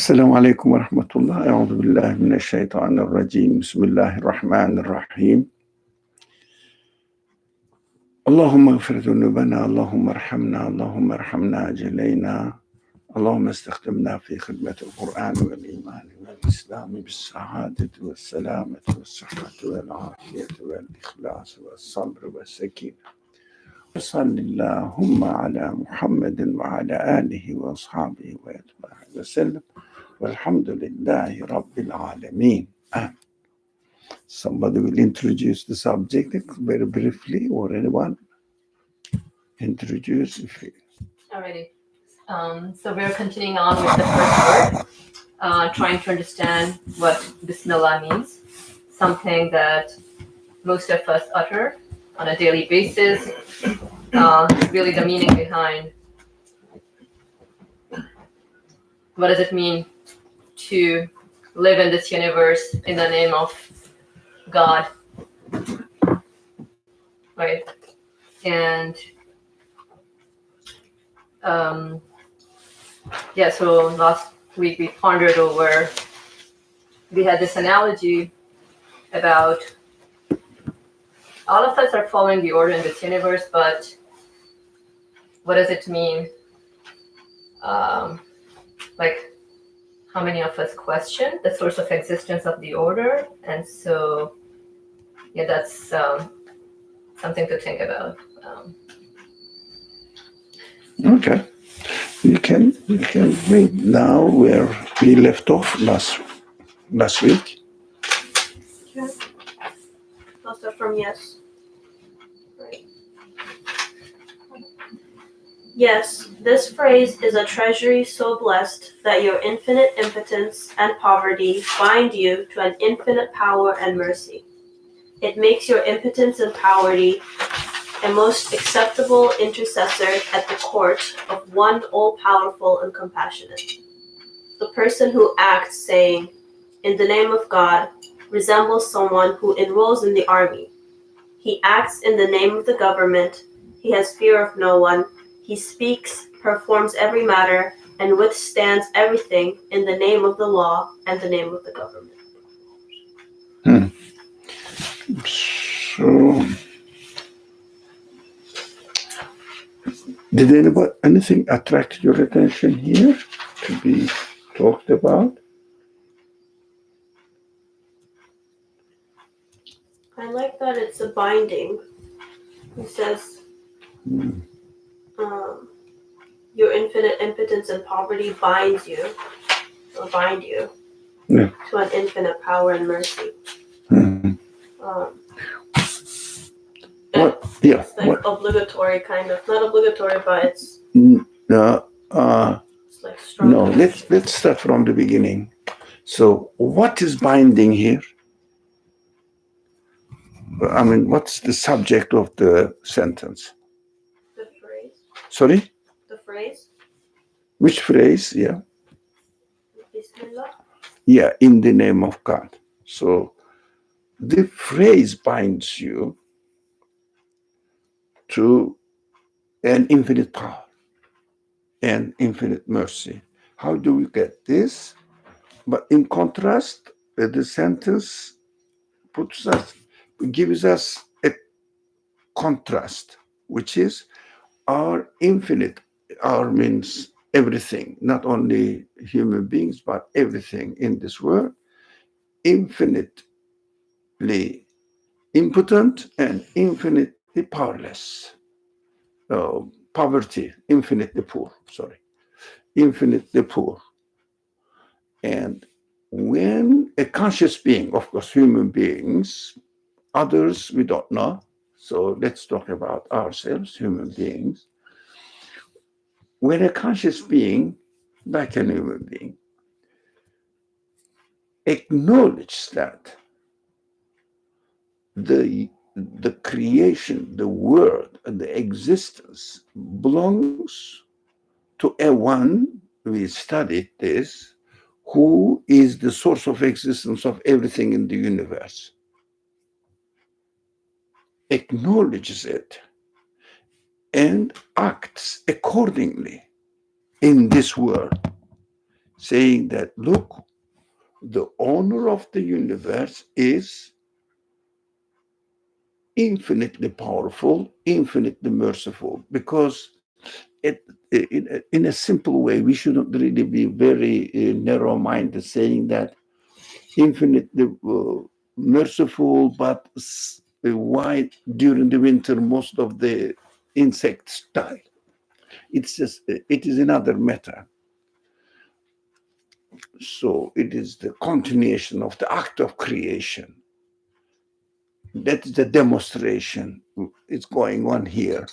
السلام عليكم ورحمة الله. أعوذ بالله من الشيطان الرجيم. بسم الله الرحمن الرحيم. اللهم اغفر ذنوبنا، اللهم ارحمنا، اللهم ارحمنا جلينا، اللهم استخدمنا في خدمة القرآن والإيمان والإسلام بالسعادة والسلامة والصحة والعافية والإخلاص والصبر والسكينة. وصل اللهم على محمد وعلى آله وأصحابه وأتباعه وسلم، والحمد لله رب العالمين. Somebody will introduce the subject very briefly, or anyone introduce if you... Alrighty. So we're continuing on with the first word, trying to understand what Bismillah means, something that most of us utter on a daily basis, really the meaning behind what does it mean to live in this universe in the name of God, right? And so last week we pondered over, we had this analogy about all of us are following the order in this universe, but what does it mean? Like, how many of us question the source of existence of the order? And so, that's something to think about. Okay. You can read now where we left off last week. Okay. I'll start from yes. Right. Yes, this phrase is a treasury so blessed that your infinite impotence and poverty bind you to an infinite power and mercy. It makes your impotence and poverty a most acceptable intercessor at the court of one all-powerful and compassionate. The person who acts saying, "In the name of God," resembles someone who enrolls in the army. He acts in the name of the government. He has fear of no one. He speaks, performs every matter, and withstands everything in the name of the law and the name of the government. So, did anything attract your attention here to be talked about? I like that it's a binding. It says, your infinite impotence and poverty binds you, or bind you, to an infinite power and mercy. It's like obligatory, kind of. Not obligatory, but it's like strong. No, let's start from the beginning. So, what is binding here? I mean, what's the subject of the sentence? The phrase. Sorry? The phrase. Which phrase? Yeah. Bismillah. Yeah, in the name of God. So, the phrase binds you to an infinite power and infinite mercy. How do we get this? But in contrast, the sentence gives us a contrast, which is our infinite. Our means everything, not only human beings, but everything in this world, infinitely impotent and infinitely powerless. Poverty, infinitely poor, infinitely poor. And when a conscious being, of course, human beings, others we don't know, so let's talk about ourselves, human beings. When a conscious being, like a human being, acknowledges that the creation, the world, and the existence belongs to a one, we studied this, who is the source of existence of everything in the universe, acknowledges it and acts accordingly in this world, saying that, look, the owner of the universe is infinitely powerful, infinitely merciful, because in a simple way, we shouldn't really be very narrow-minded, saying that infinitely merciful, but why during the winter most of the insects die? It's just, it is another matter. So it is the continuation of the act of creation. That is the demonstration is going on here,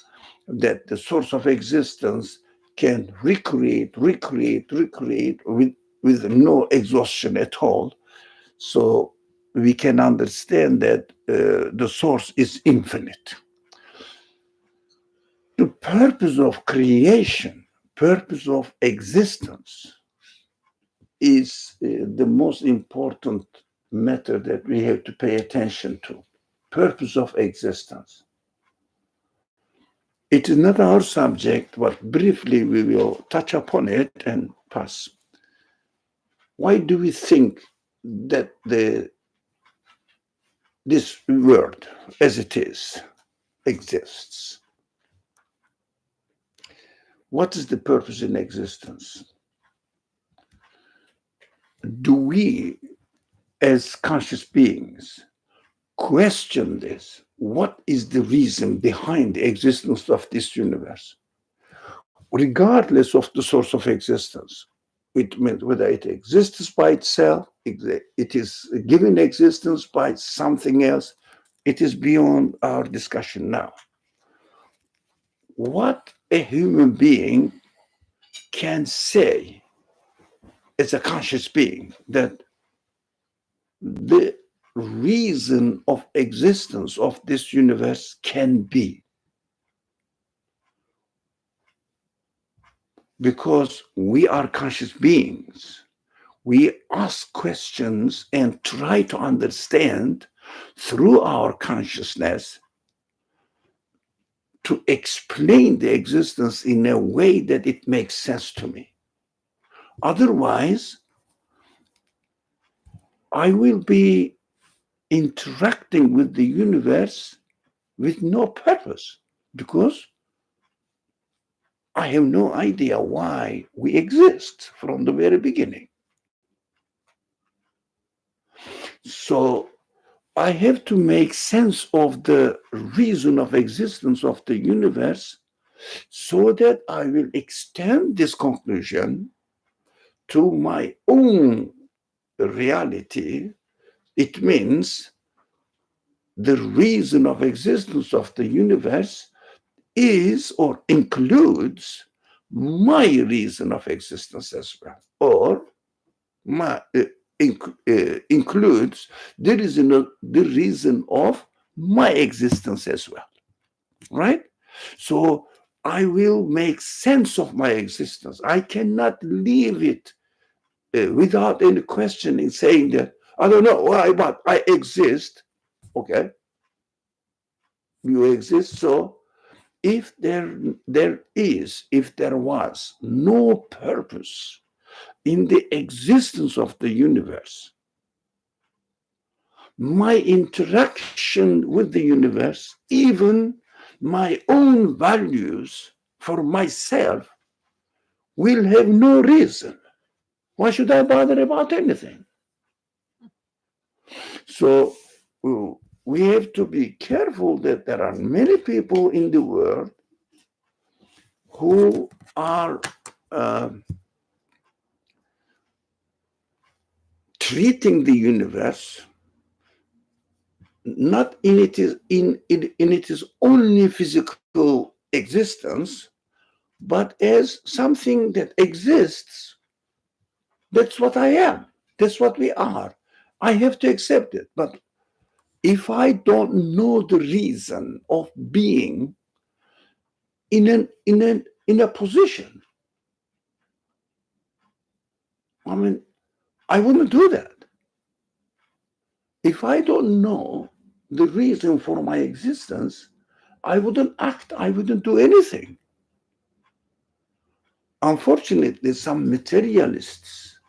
that the source of existence can recreate with no exhaustion at all. So we can understand that the source is infinite. The purpose of creation, purpose of existence is the most important matter that we have to pay attention to. Purpose of existence. It is not our subject, but briefly we will touch upon it and pass. Why do we think that this world, as it is, exists? What is the purpose in existence? Do we, as conscious beings, question this? What is the reason behind the existence of this universe? Regardless of the source of existence, it means whether it exists by itself, it is given existence by something else, it is beyond our discussion now. What a human being can say as a conscious being that the reason of existence of this universe can be. Because we are conscious beings, we ask questions and try to understand through our consciousness to explain the existence in a way that it makes sense to me. Otherwise, I will be interacting with the universe with no purpose, because I have no idea why we exist from the very beginning. So I have to make sense of the reason of existence of the universe so that I will extend this conclusion to my own reality. It means the reason of existence of the universe is or includes my reason of existence as well, or my includes the reason of my existence as well, right? So I will make sense of my existence. I cannot leave it without any questioning, saying that I don't know why, but I exist. Okay, you exist. So if there was no purpose in the existence of the universe, my interaction with the universe, even my own values for myself, will have no reason. Why should I bother about anything? So we have to be careful that there are many people in the world who are treating the universe not in its only physical existence, but as something that exists. That's what I am. That's what we are. I have to accept it. But if I don't know the reason of being in a position, I mean, I wouldn't do that. If I don't know the reason for my existence, I wouldn't act, I wouldn't do anything. Unfortunately, some materialists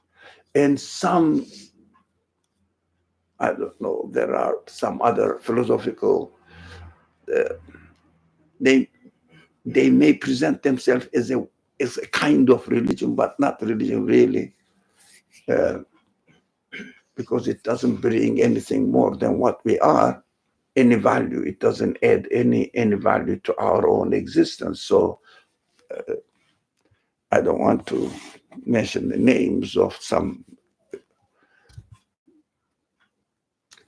And some, I don't know, there are some other philosophical, they may present themselves as a kind of religion, but not religion really, because it doesn't bring anything more than what we are, any value. It doesn't add any value to our own existence. So I don't want to mention the names of some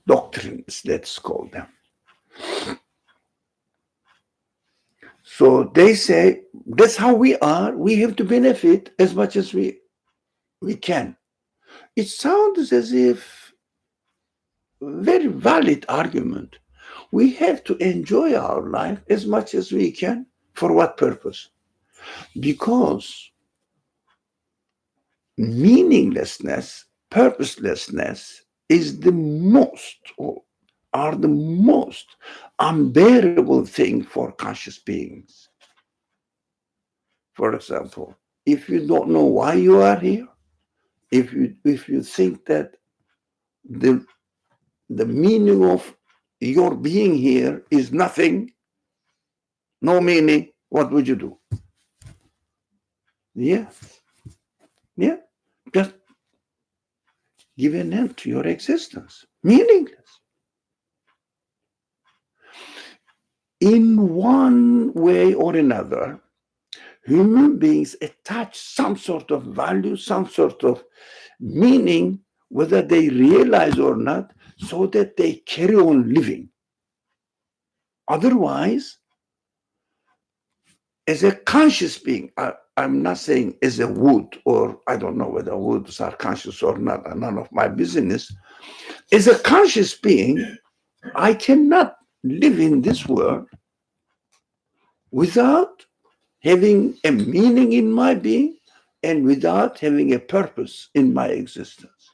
doctrines, let's call them. So they say that's how we are. We have to benefit as much as we can. It sounds as if very valid argument. We have to enjoy our life as much as we can. For what purpose? Because meaninglessness, purposelessness is the most unbearable thing for conscious beings. For example, if you don't know why you are here, if you think that the meaning of your being here is nothing, no meaning, what would you do? Yeah. Just give an end to your existence. Meaningless. In one way or another, human beings attach some sort of value, some sort of meaning, whether they realize or not, so that they carry on living. Otherwise, as a conscious being, I'm not saying as a wood, or I don't know whether woods are conscious or not, none of my business. As a conscious being, I cannot live in this world without having a meaning in my being and without having a purpose in my existence.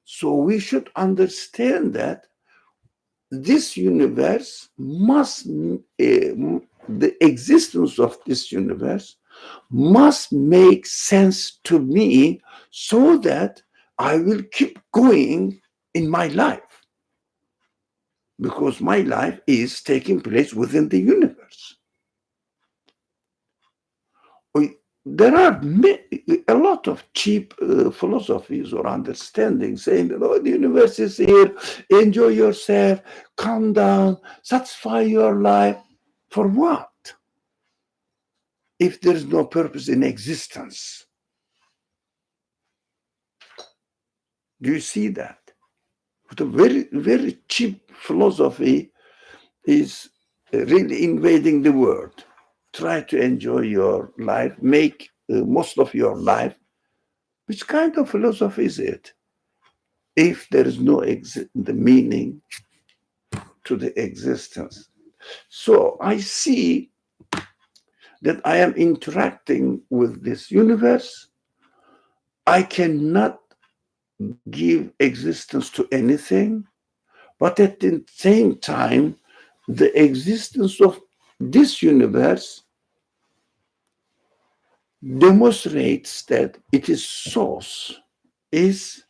So we should understand that this universe must, the existence of this universe must make sense to me so that I will keep going in my life. Because my life is taking place within the universe. There are a lot of cheap philosophies or understandings saying that, oh, the universe is here, enjoy yourself, calm down, satisfy your life. For what? If there is no purpose in existence. Do you see that? But a very, very cheap philosophy is really invading the world. Try to enjoy your life, make most of your life. Which kind of philosophy is it? If there is no the meaning to the existence. So I see that I am interacting with this universe. I cannot give existence to anything, but at the same time, the existence of this universe demonstrates that its source is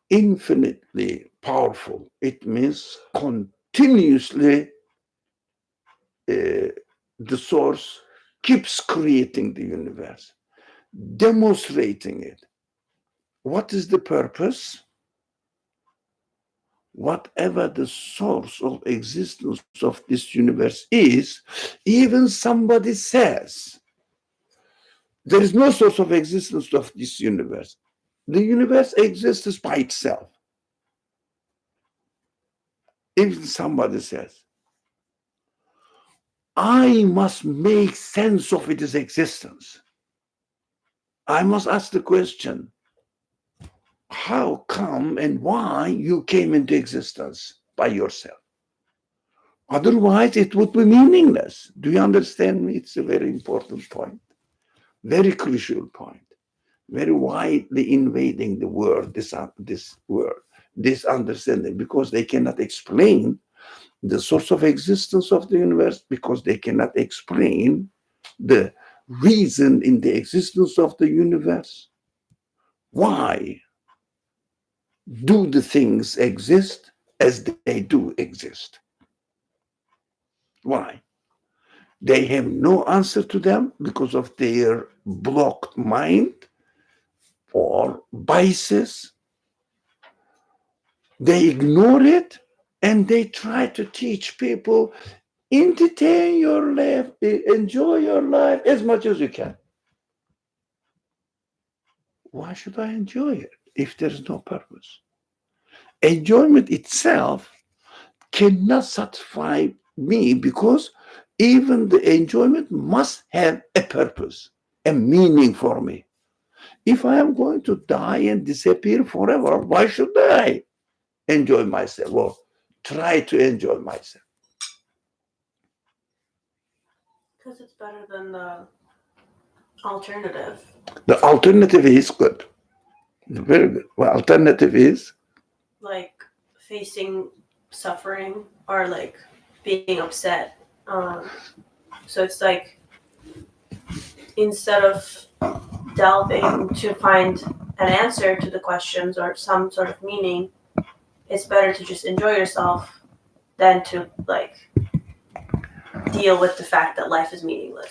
infinitely powerful. It means continuously the source keeps creating the universe, demonstrating it. What is the purpose? Whatever the source of existence of this universe is, even somebody says there is no source of existence of this universe. The universe exists by itself. If somebody says, I must make sense of its existence, I must ask the question, how come and why you came into existence by yourself? Otherwise, it would be meaningless. Do you understand me? It's a very important point, very crucial point, very widely invading the world, this world, this understanding, because they cannot explain the source of existence of the universe, because they cannot explain the reason in the existence of the universe? Why do the things exist as they do exist? Why? They have no answer to them because of their blocked mind or biases. They ignore it and they try to teach people, entertain your life, enjoy your life as much as you can. Why should I enjoy it if there's no purpose? Enjoyment itself cannot satisfy me because even the enjoyment must have a purpose, a meaning for me. If I am going to die and disappear forever, why should I enjoy myself or try to enjoy myself? Because it's better than the alternative. The alternative is good. Very good. Well, alternative is? Like facing suffering or like being upset. So it's like instead of delving to find an answer to the questions or some sort of meaning, it's better to just enjoy yourself than to like deal with the fact that life is meaningless.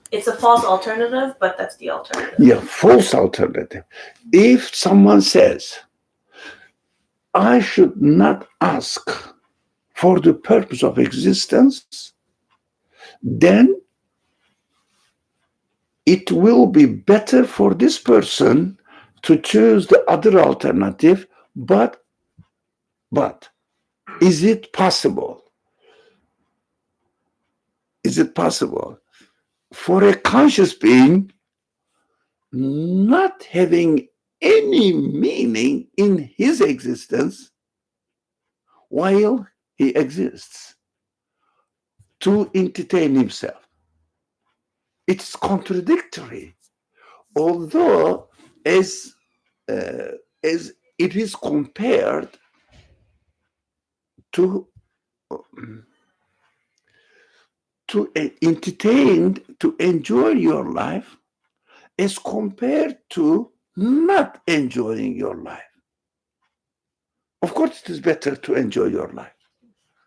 It's a false alternative, but that's the alternative. Yeah, false alternative. If someone says, I should not ask for the purpose of existence, then it will be better for this person to choose the other alternative, but is it possible? Is it possible for a conscious being not having any meaning in his existence while he exists to entertain himself? It's contradictory, although as it is compared to entertain, to enjoy your life, as compared to not enjoying your life. Of course, it is better to enjoy your life.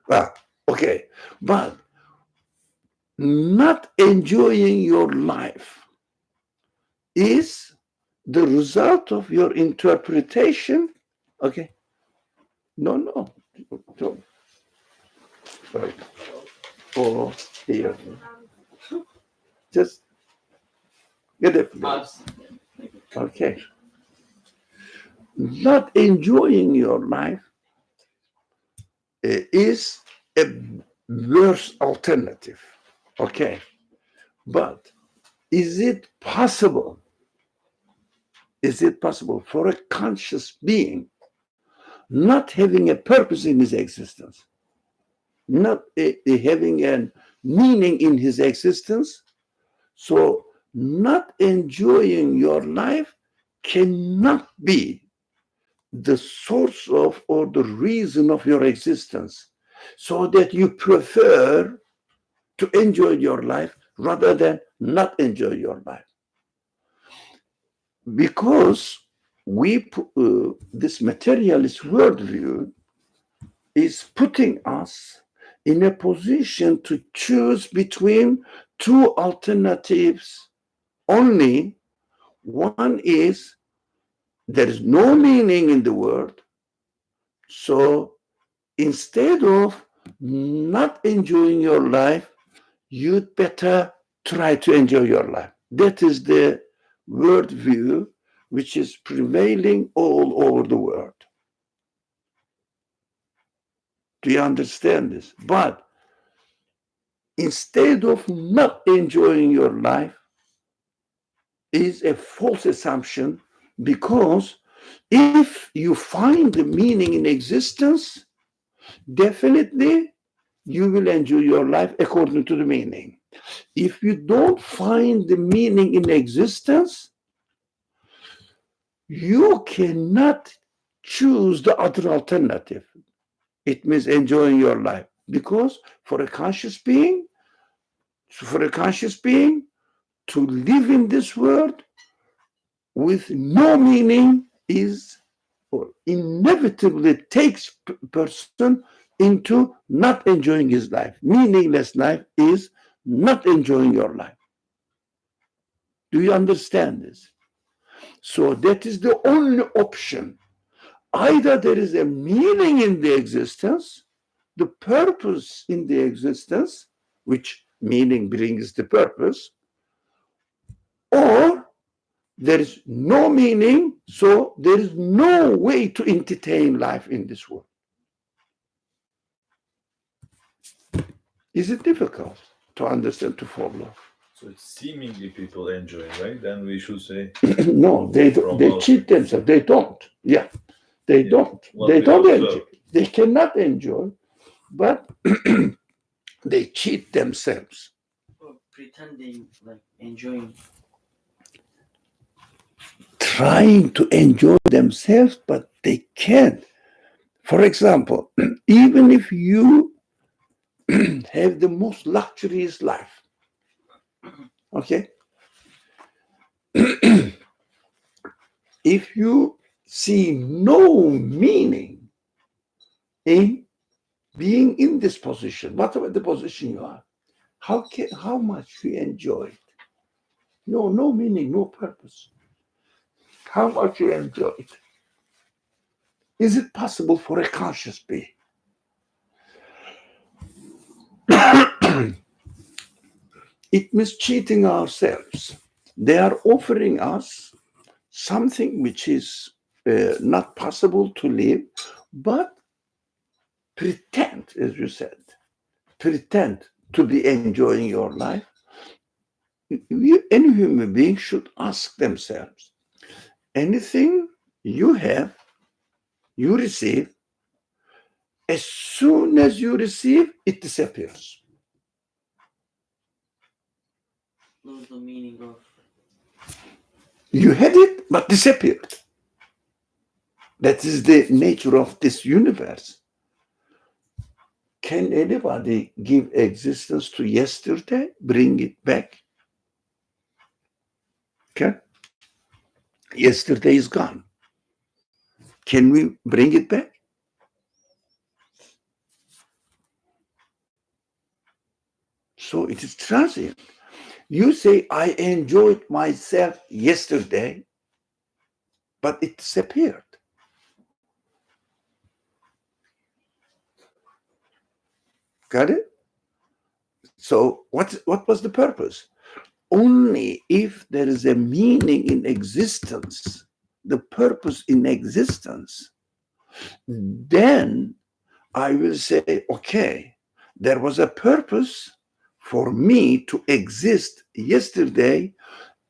Well, okay, but not enjoying your life is the result of your interpretation. Okay. No. Right. Or here. Just get it. Okay. Not enjoying your life is a worse alternative. Okay. But is it possible? Is it possible for a conscious being not having a purpose in his existence, not having a meaning in his existence, so not enjoying your life cannot be the source of or the reason of your existence, so that you prefer to enjoy your life rather than not enjoy your life? Because this materialist worldview is putting us in a position to choose between two alternatives only. One is there is no meaning in the world, so instead of not enjoying your life, you'd better try to enjoy your life. That is the worldview which is prevailing all over the world. Do you understand this? But instead of not enjoying your life is a false assumption, because if you find the meaning in existence, definitely you will enjoy your life according to the meaning. If you don't find the meaning in existence, you cannot choose the other alternative. It means enjoying your life, because for a conscious being, So for a conscious being to live in this world with no meaning is, or inevitably takes person into not enjoying his life. Meaningless life is not enjoying your life. Do you understand this? So that is the only option. Either there is a meaning in the existence, the purpose in the existence, which meaning brings the purpose, or there is no meaning, so there is no way to entertain life in this world. Is it difficult to understand, to follow? So it's seemingly people enjoy, right? Then we should say No, they cheat themselves. They don't. Yeah, they don't. They don't enjoy. They cannot enjoy, but they cheat themselves. Or pretending like enjoying. Trying to enjoy themselves, but they can't. For example, even if you have the most luxurious life, okay? If you see no meaning in being in this position, whatever the position you are, how much you enjoy it? No meaning, no purpose. How much you enjoy it? Is it possible for a conscious being? It means cheating ourselves. They are offering us something which is not possible to live, but pretend, as you said, pretend to be enjoying your life. Any human being should ask themselves, anything you have, you receive, as soon as you receive, it disappears. Lose the meaning of. You had it, but disappeared. That is the nature of this universe. Can anybody give existence to yesterday, bring it back? Okay? Yesterday is gone. Can we bring it back? So it is transient. You say, I enjoyed myself yesterday, but it disappeared. Got it? So what was the purpose? Only if there is a meaning in existence, the purpose in existence, then I will say, okay, there was a purpose for me to exist yesterday.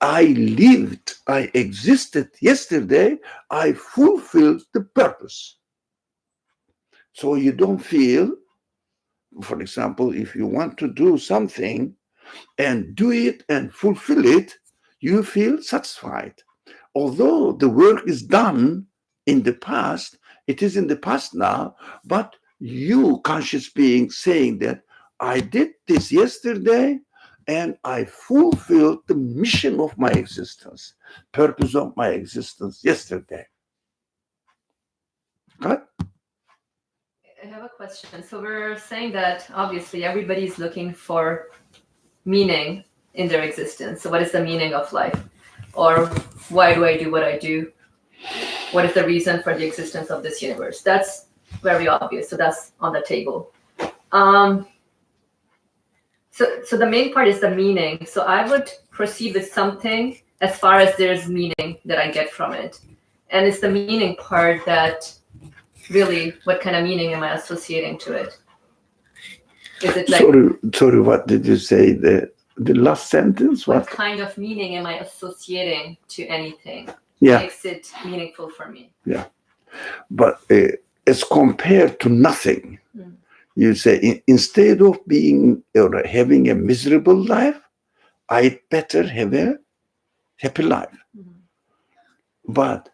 I lived, I existed yesterday, I fulfilled the purpose. So you don't feel, for example, if you want to do something and do it and fulfill it, you feel satisfied. Although the work is done in the past, it is in the past now, but you, conscious being, saying that I did this yesterday and I fulfilled the mission of my existence, purpose of my existence yesterday. Right? I have a question. So we're saying that obviously everybody's looking for meaning in their existence. So what is the meaning of life? Or why do I do what I do? What is the reason for the existence of this universe? That's very obvious. So that's on the table. So the main part is the meaning. So I would proceed with something as far as there's meaning that I get from it. And it's the meaning part that really, what kind of meaning am I associating to it? Is it like, sorry, what did you say? The last sentence? what kind of meaning am I associating to anything? Yeah. Makes it meaningful for me. Yeah. But as compared to nothing, you say, instead of being or having a miserable life, I'd better have a happy life. But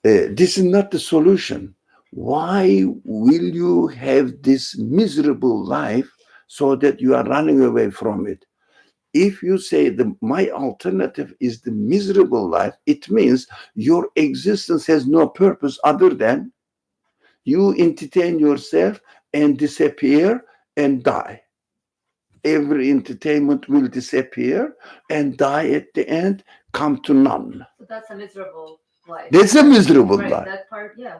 this is not the solution. Why will you have this miserable life so that you are running away from it? if you say my alternative is the miserable life, it means your existence has no purpose other than you entertain yourself and disappear and die. Every entertainment will disappear and die at the end, come to none. So that's a miserable life. That's a miserable Right, life. that part, yeah.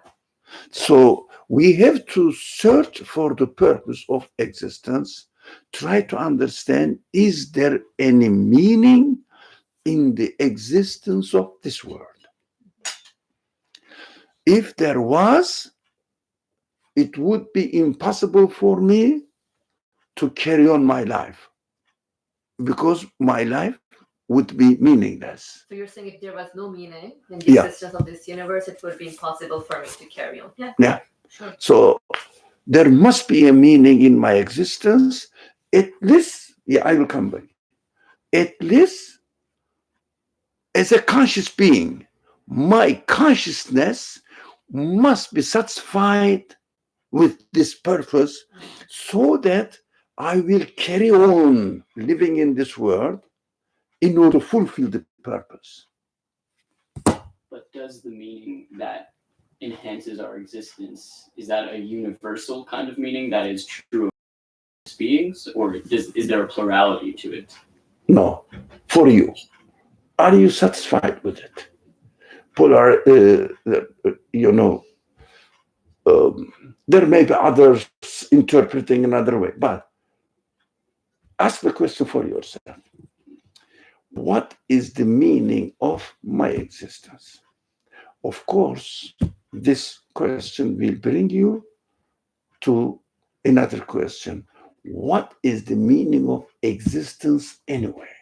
So we have to search for the purpose of existence, try to understand, is there any meaning in the existence of this world? If there was, it would be impossible for me to carry on my life because my life would be meaningless. So you're saying if there was no meaning in the existence of this universe, it would be impossible for me to carry on. Yeah. Sure. So there must be a meaning in my existence. At least, I will come back. At least as a conscious being, my consciousness must be satisfied with this purpose so that I will carry on living in this world in order to fulfill the purpose. But does the meaning that enhances our existence, is that a universal kind of meaning that is true of beings, or is there a plurality to it? No, for you. Are you satisfied with it? There may be others interpreting another way, but ask the question for yourself. What is the meaning of my existence? Of course, this question will bring you to another question. What is the meaning of existence anyway?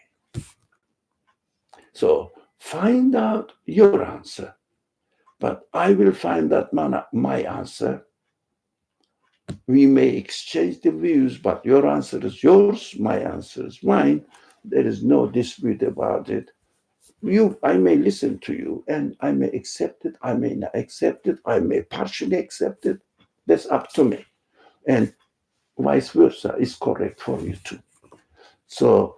So find out your answer, but I will find out my answer. We may exchange the views, but your answer is yours, my answer is mine. There is no dispute about it. I may listen to you and I may accept it, I may not accept it, I may partially accept it. That's up to me. And vice versa is correct for you too. So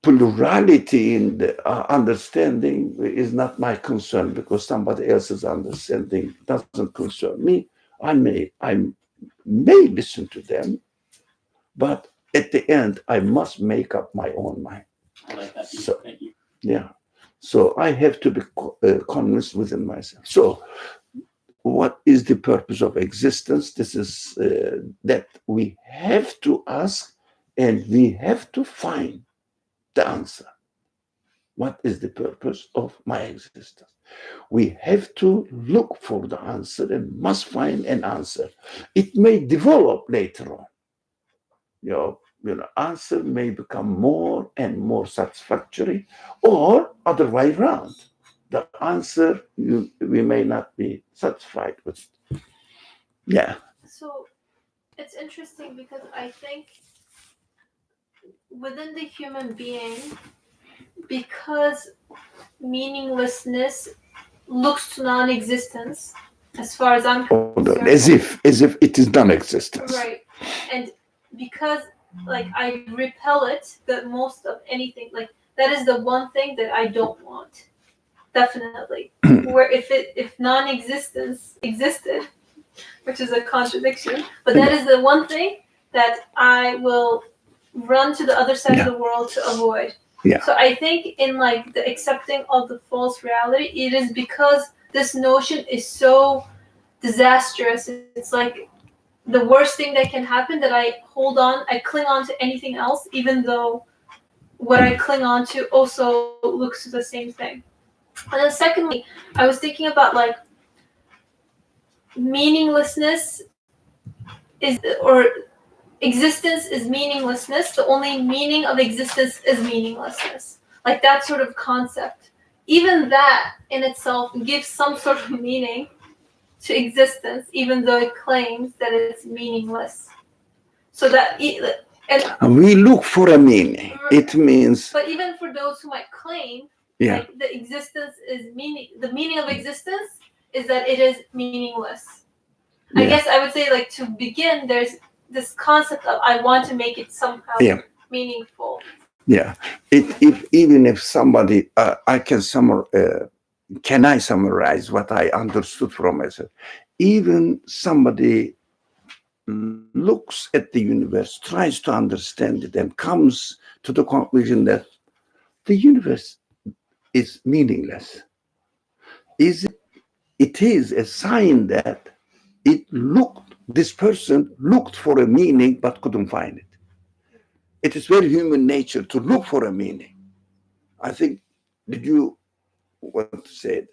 plurality in the understanding is not my concern because somebody else's understanding doesn't concern me. I may listen to them, but at the end, I must make up my own mind. I like that. So, thank you. Yeah. So I have to be convinced within myself. So what is the purpose of existence? This is that we have to ask and we have to find the answer. What is the purpose of my existence? We have to look for the answer and must find an answer. It may develop later on. Answer may become more and more satisfactory, or other way around. The answer we may not be satisfied with. Yeah. So it's interesting because I think within the human being, because meaninglessness looks to non-existence, as far as I'm concerned. As if it is non-existence. Right. And because I repel it, the most of anything, that is the one thing that I don't want. Definitely. Where if non-existence existed, which is a contradiction, but that is the one thing that I will run to the other side of the world to avoid. Yeah. So I think in the accepting of the false reality, it is because this notion is so disastrous. It's like the worst thing that can happen that I cling on to anything else, even though what I cling on to also looks to the same thing. And then secondly, I was thinking about meaninglessness or existence is meaninglessness. The only meaning of existence is meaninglessness. That sort of concept. Even that in itself gives some sort of meaning to existence, even though it claims that it's meaningless. So that and we look for a meaning. It means. But even for those who might claim, the existence is meaning. The meaning of existence is that it is meaningless. I guess I would say, to begin, there's this concept of I want to make it somehow meaningful. Yeah. Even if somebody, can I summarize what I understood from it? Even somebody looks at the universe, tries to understand it, and comes to the conclusion that the universe is meaningless. It is a sign that this person looked for a meaning but couldn't find it. It is very human nature to look for a meaning. I think, did you want to say it?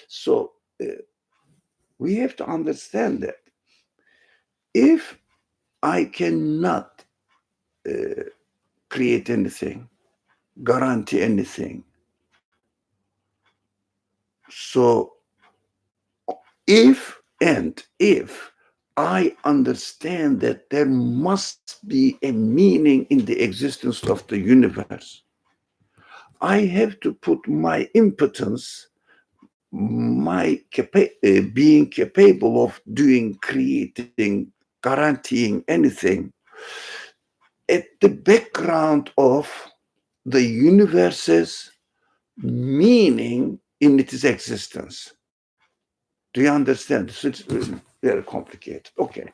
So we have to understand that if I cannot create anything, guarantee anything, so if I understand that there must be a meaning in the existence of the universe, I have to put my impotence, being capable of doing, creating, guaranteeing anything at the background of the universe's meaning in its existence. Do you understand? So it's very complicated. Okay,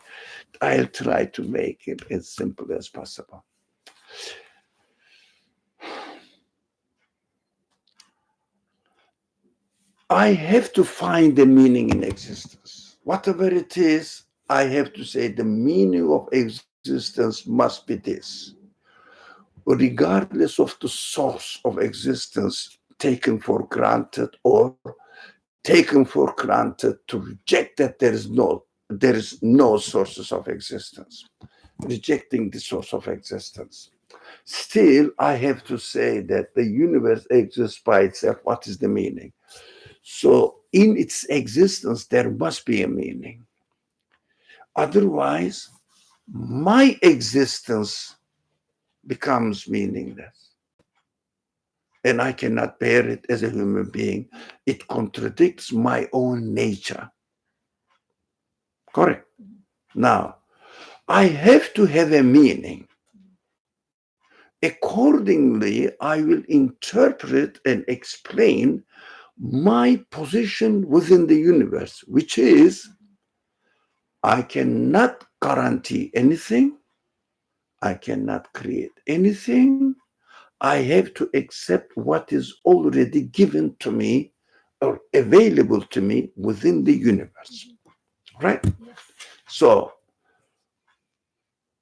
I'll try to make it as simple as possible. I have to find the meaning in existence. Whatever it is, I have to say the meaning of existence must be this, regardless of the source of existence taken for granted or taken for granted to reject that there is no sources of existence, rejecting the source of existence. Still, I have to say that the universe exists by itself. What is the meaning? So in its existence, there must be a meaning. Otherwise, my existence becomes meaningless. And I cannot bear it as a human being. It contradicts my own nature. Correct. Now, I have to have a meaning. Accordingly, I will interpret and explain my position within the universe, which is I cannot guarantee anything. I cannot create anything. I have to accept what is already given to me or available to me within the universe. Right? Yes. So,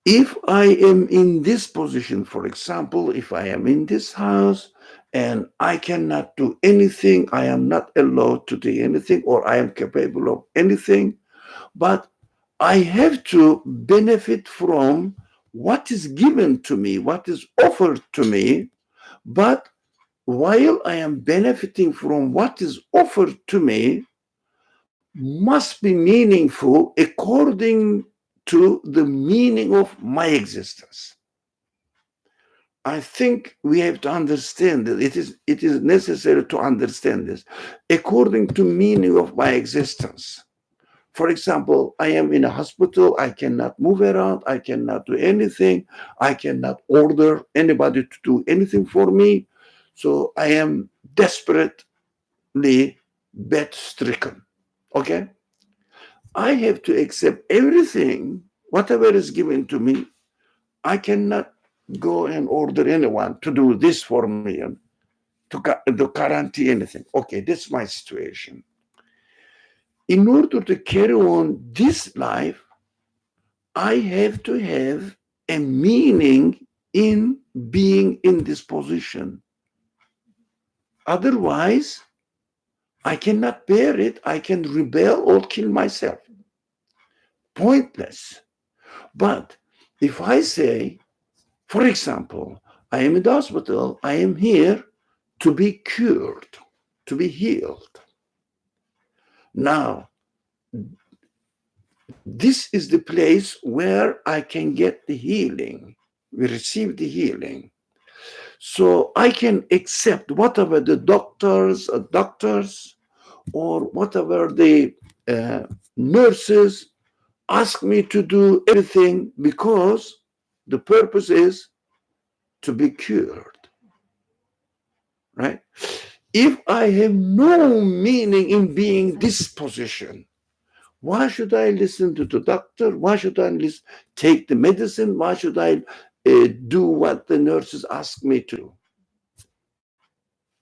if I am in this position, for example, if I am in this house and I cannot do anything, I am not allowed to do anything, or I am capable of anything, but I have to benefit from what is given to me, what is offered to me. But while I am benefiting from what is offered to me, must be meaningful according to the meaning of my existence. I think we have to understand that it is necessary to understand this according to meaning of my existence. For example, I am in a hospital, I cannot move around, I cannot do anything, I cannot order anybody to do anything for me. So I am desperately bed-stricken. Okay? I have to accept everything, whatever is given to me. I cannot go and order anyone to do this for me and to guarantee anything. Okay, that's my situation. In order to carry on this life, I have to have a meaning in being in this position. Otherwise, I cannot bear it. I can rebel or kill myself. Pointless. But if I say, for example, I am in the hospital, I am here to be cured, to be healed. Now, this is the place where I can get the healing. We receive the healing. So I can accept whatever the doctors or whatever the nurses ask me to do everything, because the purpose is to be cured. Right? If I have no meaning in being this position, why should I listen to the doctor? Why should I take the medicine? Why should I do what the nurses ask me to?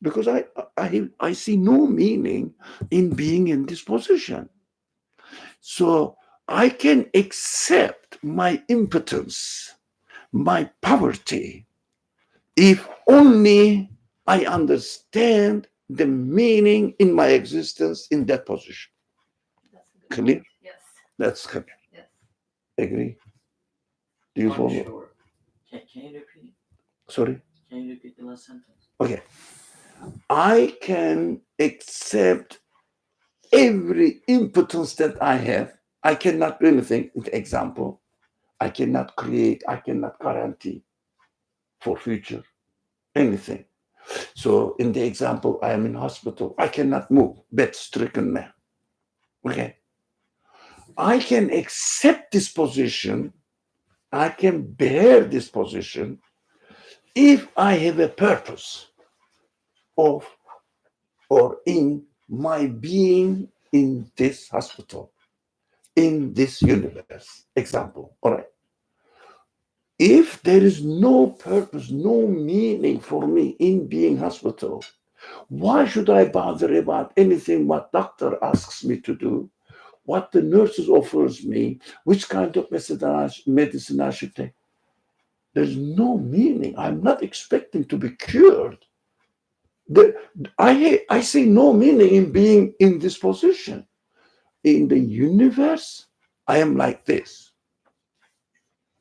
Because I see no meaning in being in this position. So I can accept my impotence, my poverty, if only I understand the meaning in my existence in that position. That's a good Clear? point. Yes. That's clear. Yes. Agree? Do you follow? Unsure. Can you repeat? Sorry? Can you repeat the last sentence? Okay. I can accept every impotence that I have. I cannot do anything. Example, I cannot create, I cannot guarantee for future anything. So in the example, I am in hospital. I cannot move, bed-stricken man. Okay. I can accept this position. I can bear this position if I have a purpose of or in my being in this hospital, in this universe. Example. All right. If there is no purpose, no meaning for me in being hospital, why should I bother about anything what doctor asks me to do, what the nurses offers me, which kind of medicine I should take? There's no meaning. I'm not expecting to be cured. I see no meaning in being in this position. In the universe, I am like this.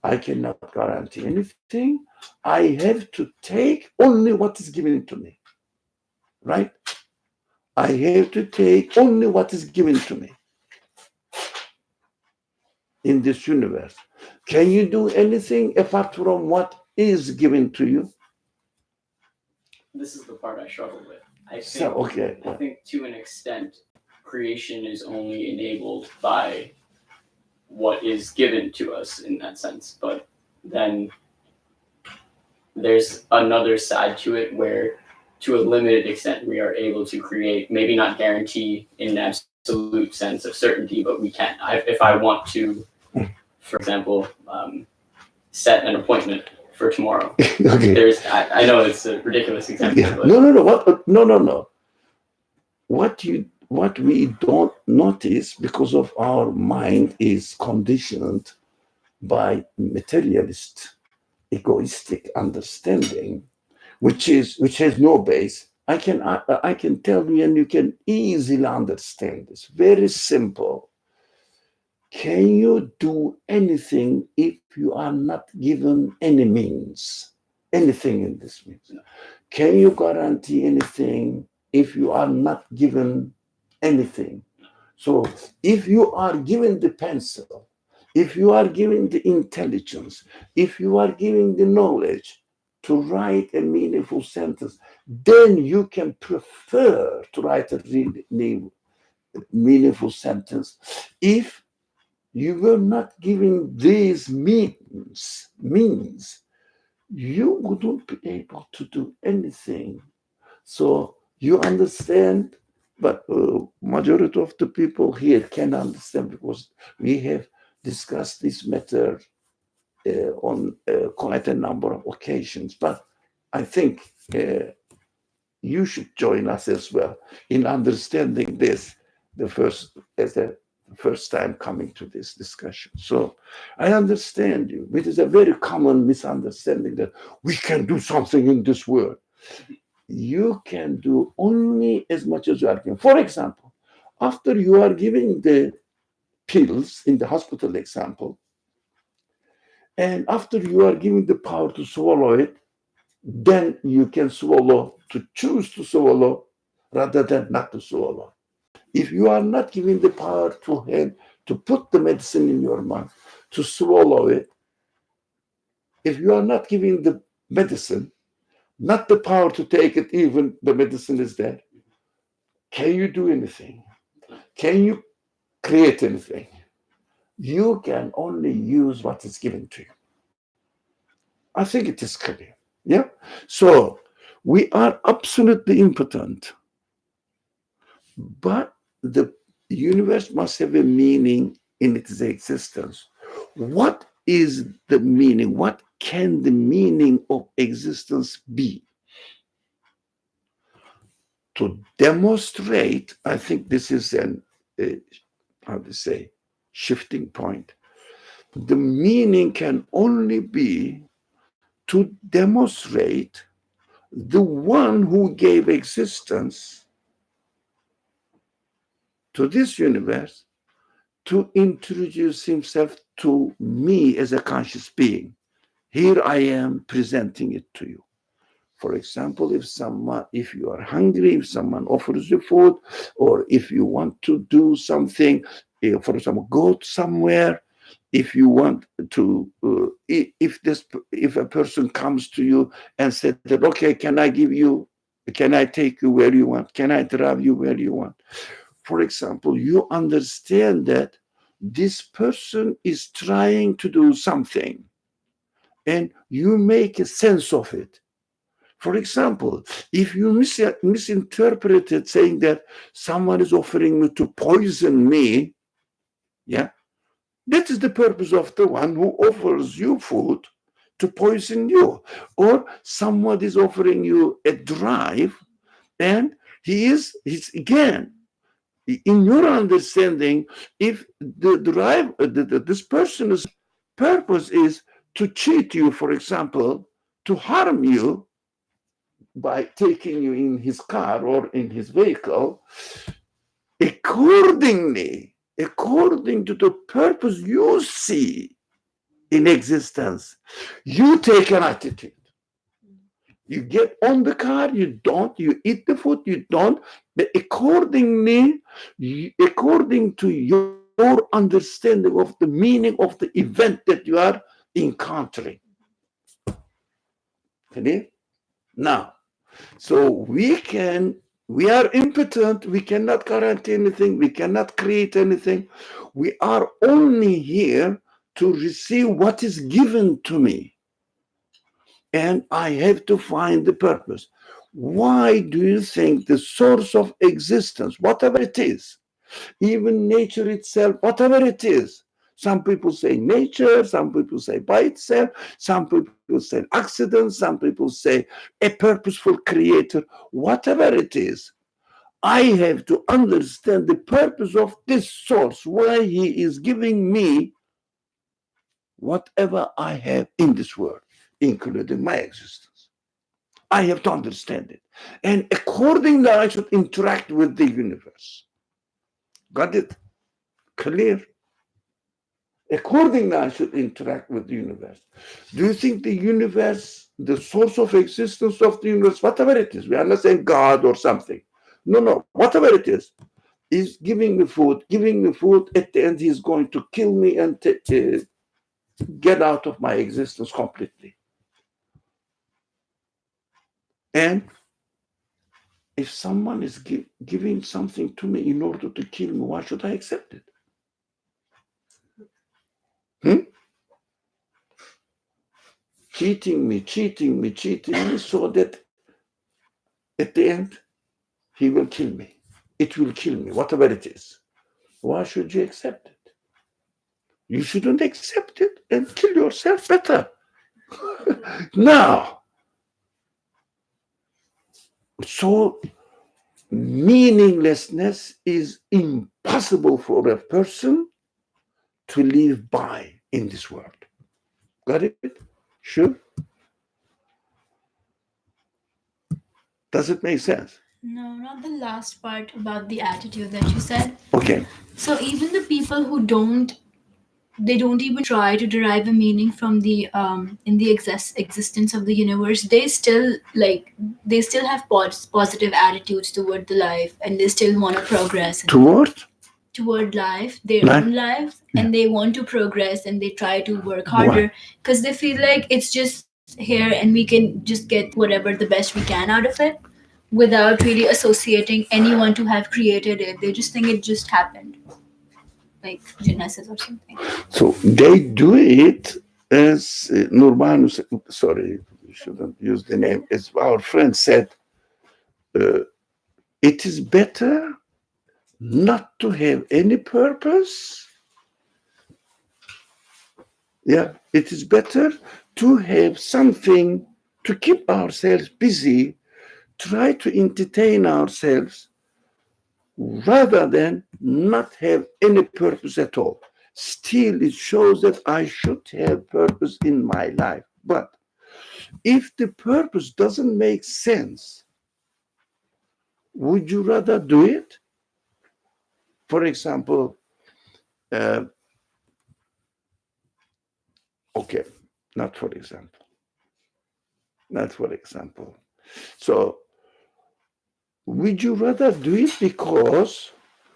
I cannot guarantee anything. I have to take only what is given to me. Right? I have to take only what is given to me in this universe. Can you do anything apart from what is given to you? This is the part I struggle with. I think to an extent, creation is only enabled by what is given to us in that sense. But then there's another side to it where, to a limited extent, we are able to create, maybe not guarantee in an absolute sense of certainty, but we can. If I want to, for example, set an appointment for tomorrow. Okay. I know it's a ridiculous example. Yeah. But No. What we don't notice because of our mind is conditioned by materialist, egoistic understanding, which has no base. I can tell you, and you can easily understand this. Very simple. Can you do anything if you are not given any means? Anything in this means? Can you guarantee anything if you are not given anything? So if you are given the pencil, if you are given the intelligence, if you are given the knowledge to write a meaningful sentence, then you can prefer to write a really meaningful sentence. If you were not given these means, you wouldn't be able to do anything. So you understand, but majority of the people here can understand because we have discussed this matter on quite a number of occasions. But I think you should join us as well in understanding this as the first time coming to this discussion. So I understand you. It is a very common misunderstanding that we can do something in this world. You can do only as much as you are given. For example, after you are giving the pills in the hospital example, and after you are given the power to swallow it, then you can swallow, to choose to swallow rather than not to swallow. If you are not given the power to put the medicine in your mouth, to swallow it, if you are not given the medicine, not the power to take it, even the medicine is there, can you do anything? Can you create anything? You can only use what is given to you. I think it is clear. Yeah. So we are absolutely impotent, but the universe must have a meaning in its existence. What is the meaning? What can the meaning of existence be? To demonstrate, I think this is a how to say, shifting point. The meaning can only be to demonstrate the one who gave existence to this universe to introduce himself to me as a conscious being. Here I am presenting it to you. For example, if you are hungry, if someone offers you food, or if you want to do something, for example, go somewhere, if you want to, if a person comes to you and said that, okay, can I take you where you want? Can I drive you where you want? For example, you understand that this person is trying to do something, and you make a sense of it. For example, if you misinterpret it, saying that someone is offering me to poison me, yeah, that is the purpose of the one who offers you food to poison you. Or someone is offering you a drive, and he's again, in your understanding, if the drive, this person's purpose is to cheat you, for example, to harm you, by taking you in his car or in his vehicle, according to the purpose you see in existence, you take an attitude. You get on the car, you don't, you eat the food, you don't, but according to your understanding of the meaning of the event that you are encountering. Okay? Now, so we are impotent, we cannot guarantee anything, we cannot create anything. We are only here to receive what is given to me. And I have to find the purpose. Why do you think the source of existence, whatever it is, even nature itself, whatever it is, some people say nature, some people say by itself, some people say accident, some people say a purposeful creator, whatever it is, I have to understand the purpose of this source, why he is giving me whatever I have in this world, including my existence. I have to understand it. And accordingly, I should interact with the universe. Got it? Clear? Accordingly, I should interact with the universe. Do you think the universe, the source of existence of the universe, whatever it is, we are not saying God or something. No, whatever it is giving me food, at the end he's going to kill me and get out of my existence completely. And if someone is giving something to me in order to kill me, why should I accept it? Cheating me, so that at the end he will kill me. It will kill me, whatever it is. Why should you accept it? You shouldn't accept it and kill yourself better. Now, so meaninglessness is impossible for a person to live by in this world. Got it? Sure? Does it make sense? No, not the last part about the attitude that you said. Okay. So even the people who don't even try to derive a meaning from the in the existence of the universe, they still have positive attitudes toward the life, and they still want to progress toward life, their own lives, and they want to progress, and they try to work harder because they feel like it's just here and we can just get whatever the best we can out of it without really associating anyone to have created it. They just think it just happened, like Genesis or something. So they do it as Nurban, sorry, shouldn't use the name, as our friend said, it is better not to have any purpose. Yeah, it is better to have something to keep ourselves busy, try to entertain ourselves, rather than not have any purpose at all. Still, it shows that I should have purpose in my life. But if the purpose doesn't make sense, would you rather do it? For example, okay, not for example. Not for example. So, would you rather do it because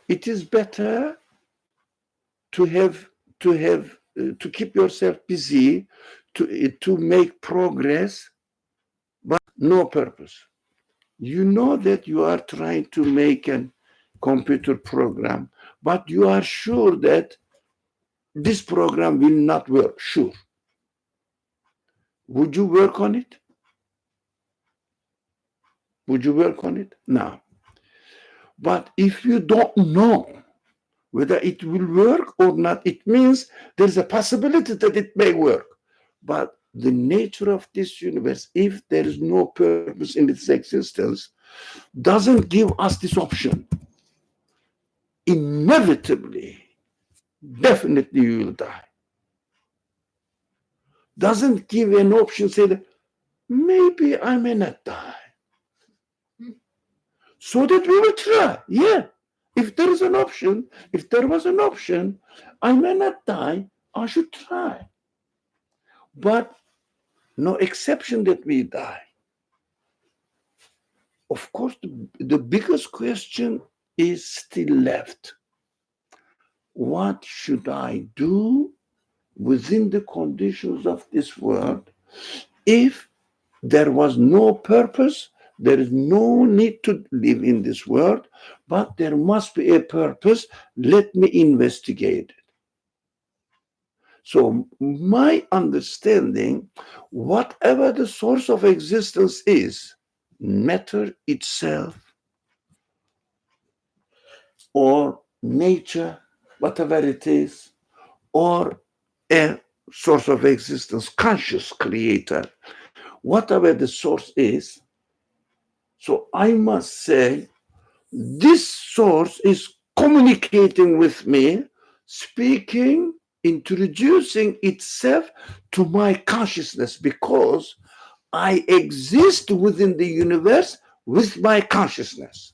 it is better to to keep yourself busy, to make progress, but no purpose? You know that you are trying to make a computer program, but you are sure that this program will not work. Sure. Would you work on it? Would you work on it? No. But if you don't know whether it will work or not, it means there's a possibility that it may work. But the nature of this universe, if there is no purpose in its existence, doesn't give us this option. Inevitably, definitely you will die. Doesn't give an option, say that maybe I may not die. So that we will try. Yeah. If there is an option, if there was an option, I may not die, I should try. But no exception that we die. Of course, the biggest question is still left. What should I do within the conditions of this world if there was no purpose? There is no need to live in this world, but there must be a purpose. Let me investigate it. So my understanding, whatever the source of existence is, matter itself or nature, whatever it is, or a source of existence, conscious creator, whatever the source is. So I must say, this source is communicating with me, speaking, introducing itself to my consciousness, because I exist within the universe with my consciousness.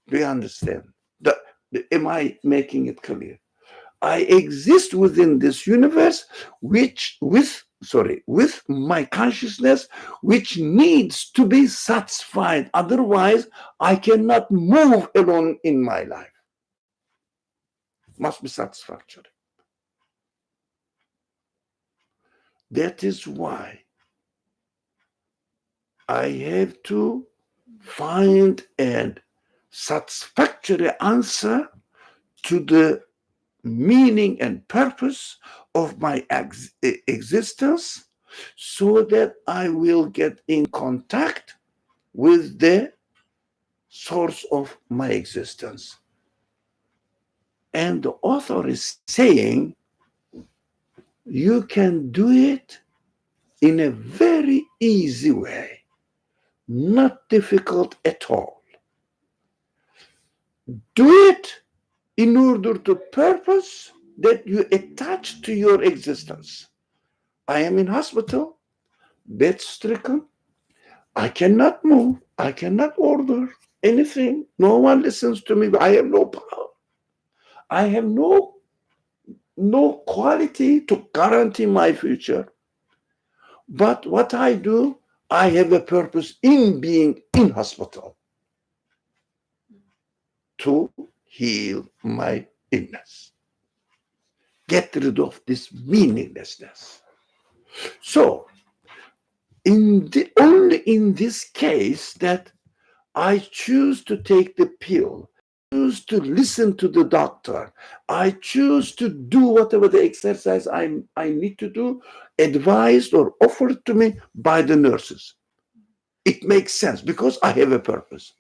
Do you understand? Am I making it clear? I exist within this universe, with my consciousness, which needs to be satisfied. Otherwise, I cannot move alone in my life. Must be satisfactory. That is why I have to find a satisfactory answer to the meaning and purpose of my existence, so that I will get in contact with the source of my existence. And the author is saying you can do it in a very easy way, not difficult at all. Do it in order to purpose that you attach to your existence. I am in hospital, bed-stricken. I cannot move. I cannot order anything. No one listens to me. I have no power. I have no quality to guarantee my future. But what I do, I have a purpose in being in hospital to heal my illness. Get rid of this meaninglessness. So, only in this case that I choose to take the pill choose to listen to the doctor. I choose to do whatever the exercise I need to do, advised or offered to me by the nurses. It makes sense because I have a purpose.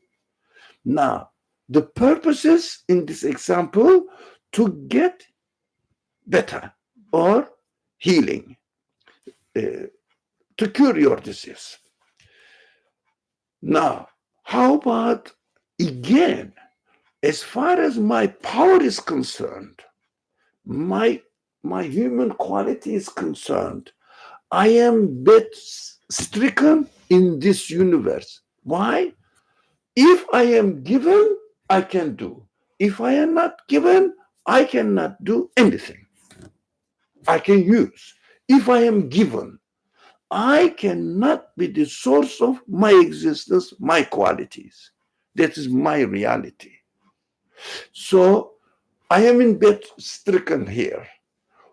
Now, the purpose is, in this example, to get better or healing, to cure your disease. Now, how about again, as far as my power is concerned, my human quality is concerned, I am death stricken in this universe. Why? If I am given, I can do. If I am not given, I cannot do anything. I can use. If I am given, I cannot be the source of my existence, my qualities. That is my reality. So I am in bed stricken here.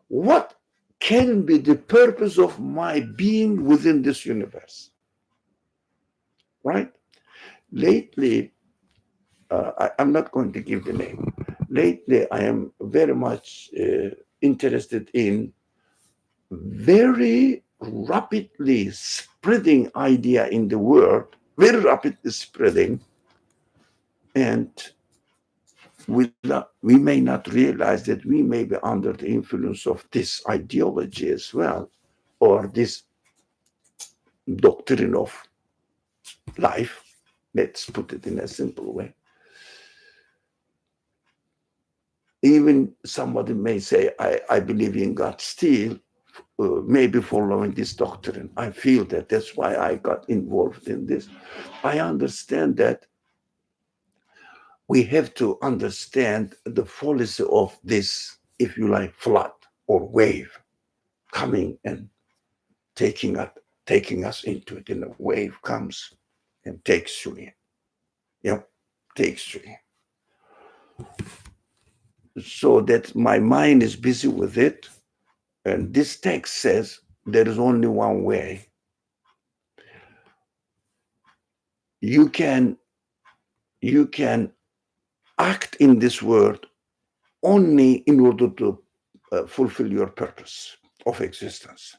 What can be the purpose of my being within this universe? Right? Lately, I'm not going to give the name. Lately, I am very much interested in very rapidly spreading idea in the world, very rapidly spreading, and we may not realize that we may be under the influence of this ideology as well, or this doctrine of life. Let's put it in a simple way. Even somebody may say, I believe in God still, maybe following this doctrine. I feel that that's why I got involved in this. I understand that we have to understand the policy of this, if you like, flood or wave coming and taking us into it. And a wave comes and takes you in. Yep, takes you in. So that my mind is busy with it. And this text says there is only one way. You can act in this world only in order to fulfill your purpose of existence.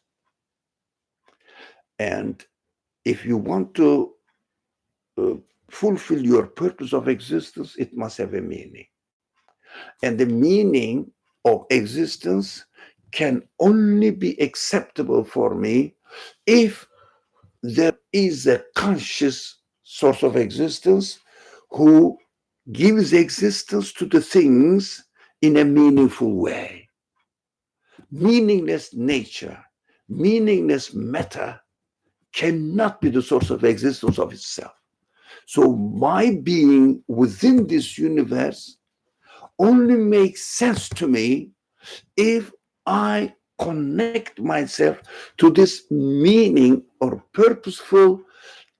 And if you want to fulfill your purpose of existence, it must have a meaning. And the meaning of existence can only be acceptable for me if there is a conscious source of existence who gives existence to the things in a meaningful way. Meaningless nature, meaningless matter cannot be the source of existence of itself. So my being within this universe only makes sense to me if I connect myself to this meaning or purposeful,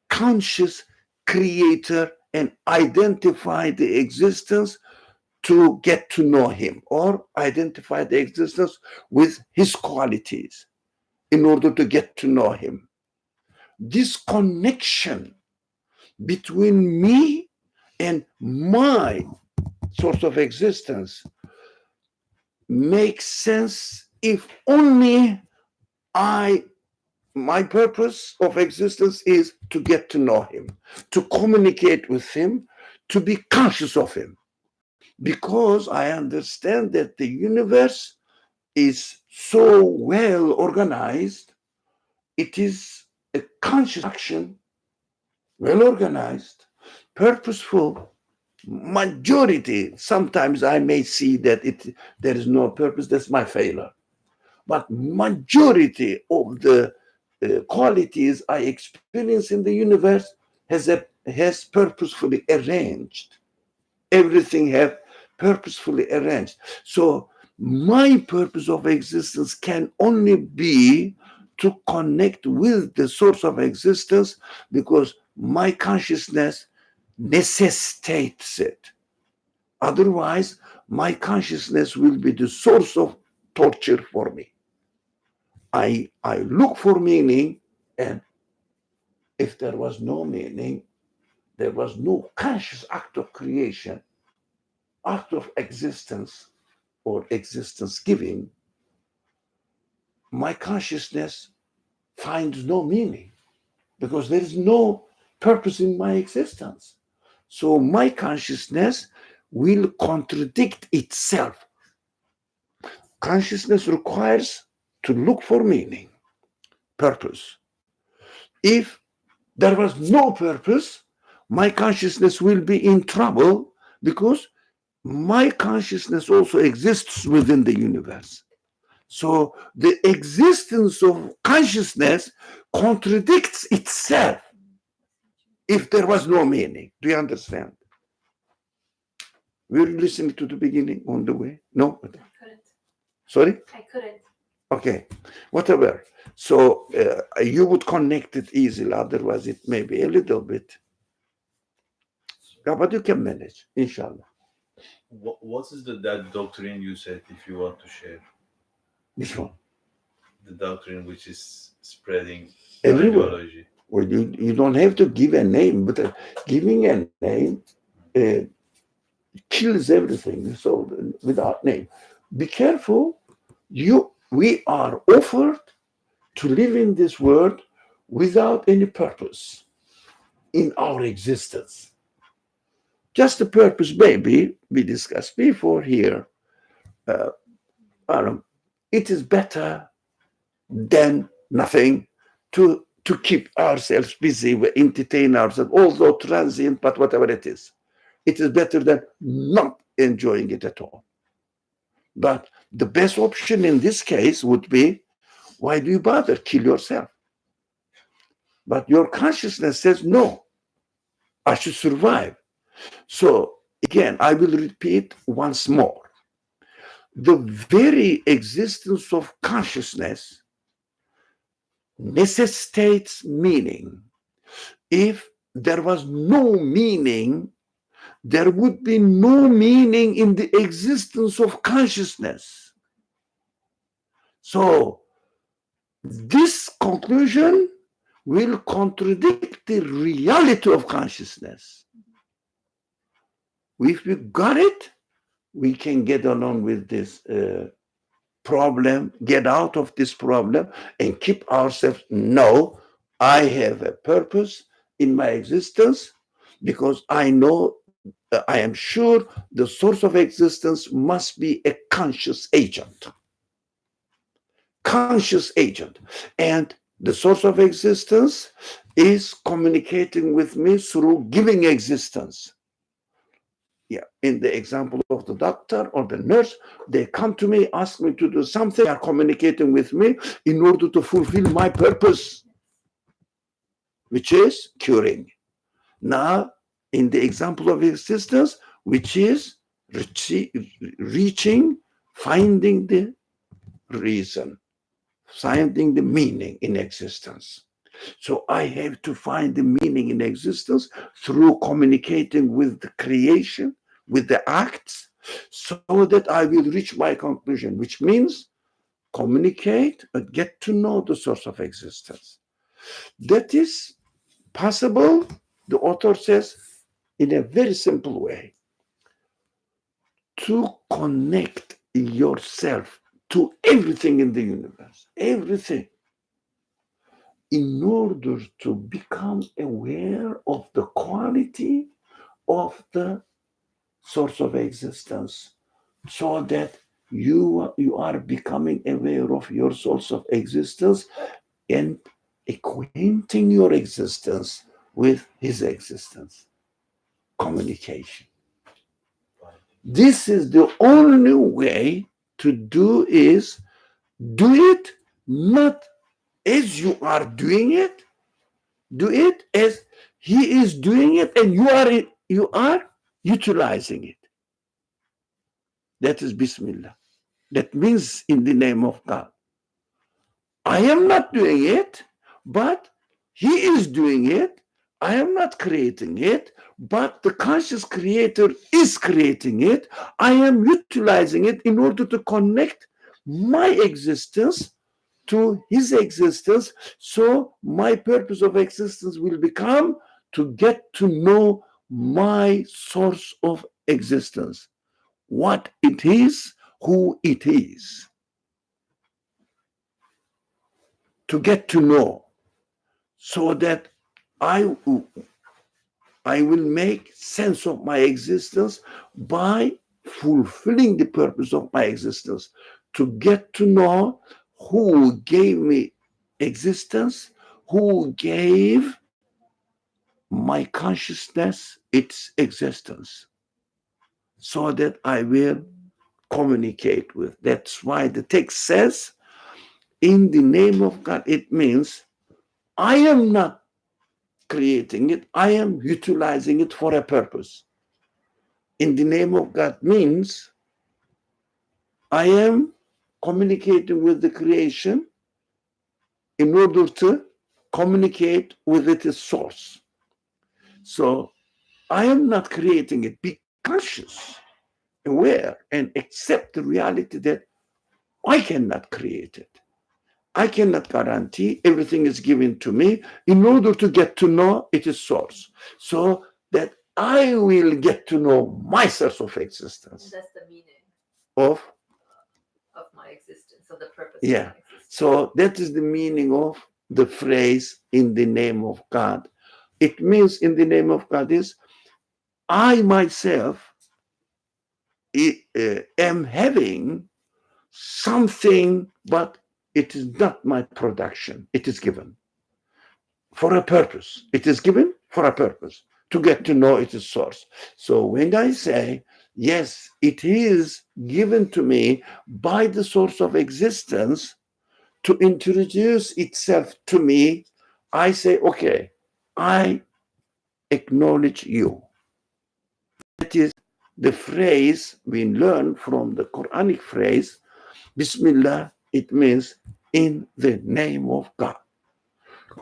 conscious creator and identify the existence to get to know him, or identify the existence with his qualities in order to get to know him. This connection between me and my source of existence makes sense if only my purpose of existence is to get to know him, to communicate with him, to be conscious of him. Because I understand that the universe is so well organized, it is a conscious action, well organized, purposeful. Majority, sometimes I may see that there is no purpose, that's my failure. But majority of the qualities I experience in the universe has purposefully arranged. Everything have purposefully arranged. So my purpose of existence can only be to connect with the source of existence because my consciousness necessitates it. Otherwise, my consciousness will be the source of torture for me. I look for meaning, and if there was no meaning, there was no conscious act of creation, act of existence or existence giving, my consciousness finds no meaning because there is no purpose in my existence. So my consciousness will contradict itself. Consciousness requires to look for meaning, purpose. If there was no purpose, my consciousness will be in trouble because my consciousness also exists within the universe. So the existence of consciousness contradicts itself if there was no meaning. Do you understand? Were you listening to the beginning on the way? No? I couldn't. Sorry? I couldn't. Okay, whatever. So you would connect it easily, otherwise it may be a little bit. Yeah, but you can manage, inshallah. What is that doctrine you said, if you want to share? Which one? The doctrine which is spreading Everywhere. ideology. Well, you don't have to give a name, but giving a name kills everything. So without name, be careful. We are offered to live in this world without any purpose in our existence. Just the purpose, maybe we discussed before here. It is better than nothing to keep ourselves busy, we entertain ourselves, although transient, but whatever it is better than not enjoying it at all. But the best option in this case would be, why do you bother? Kill yourself. But your consciousness says, no, I should survive. So again, I will repeat once more. The very existence of consciousness necessitates meaning. If there was no meaning, there would be no meaning in the existence of consciousness. So this conclusion will contradict the reality of consciousness. If we got it, we can get along with this problem, get out of this problem, and keep ourselves. No, I have a purpose in my existence because I know, I am sure the source of existence must be a conscious agent. Conscious agent. And the source of existence is communicating with me through giving existence. Yeah, in the example of the doctor or the nurse, they come to me, ask me to do something, they are communicating with me in order to fulfill my purpose, which is curing. Now, in the example of existence, which is reaching, finding the reason, finding the meaning in existence. So I have to find the meaning in existence through communicating with the creation, with the acts, so that I will reach my conclusion, which means communicate and get to know the source of existence. That is possible, the author says, in a very simple way. To connect yourself to everything in the universe, everything, in order to become aware of the quality of the source of existence, so that you are becoming aware of your source of existence and acquainting your existence with his existence. Communication. This is the only way to do is do it not as you are doing it, do it as he is doing it and you are utilizing it. That is Bismillah. That means in the name of God. I am not doing it, but he is doing it. I am not creating it, but the conscious creator is creating it. I am utilizing it in order to connect my existence to his existence. So my purpose of existence will become to get to know my source of existence, what it is, who it is. To get to know, so that I will make sense of my existence by fulfilling the purpose of my existence, to get to know who gave me existence, who gave my consciousness its existence, so that I will communicate with. That's why the text says, in the name of God, it means I am not creating it, I am utilizing it for a purpose. In the name of God means I am communicating with the creation in order to communicate with its source. So I am not creating it. Be conscious, aware, and accept the reality that I cannot create it. I cannot guarantee. Everything is given to me in order to get to know its source, so that I will get to know my source of existence. That's the meaning Of my existence, of the purpose Yeah. of my existence. So that is the meaning of the phrase "in the name of God." It means in the name of God is I myself am having something, but it is not my production. It is given for a purpose. It is given for a purpose, to get to know its source. So when I say, yes, it is given to me by the source of existence to introduce itself to me, I say, okay, I acknowledge you. That is the phrase we learn from the Quranic phrase, Bismillah. It means in the name of God.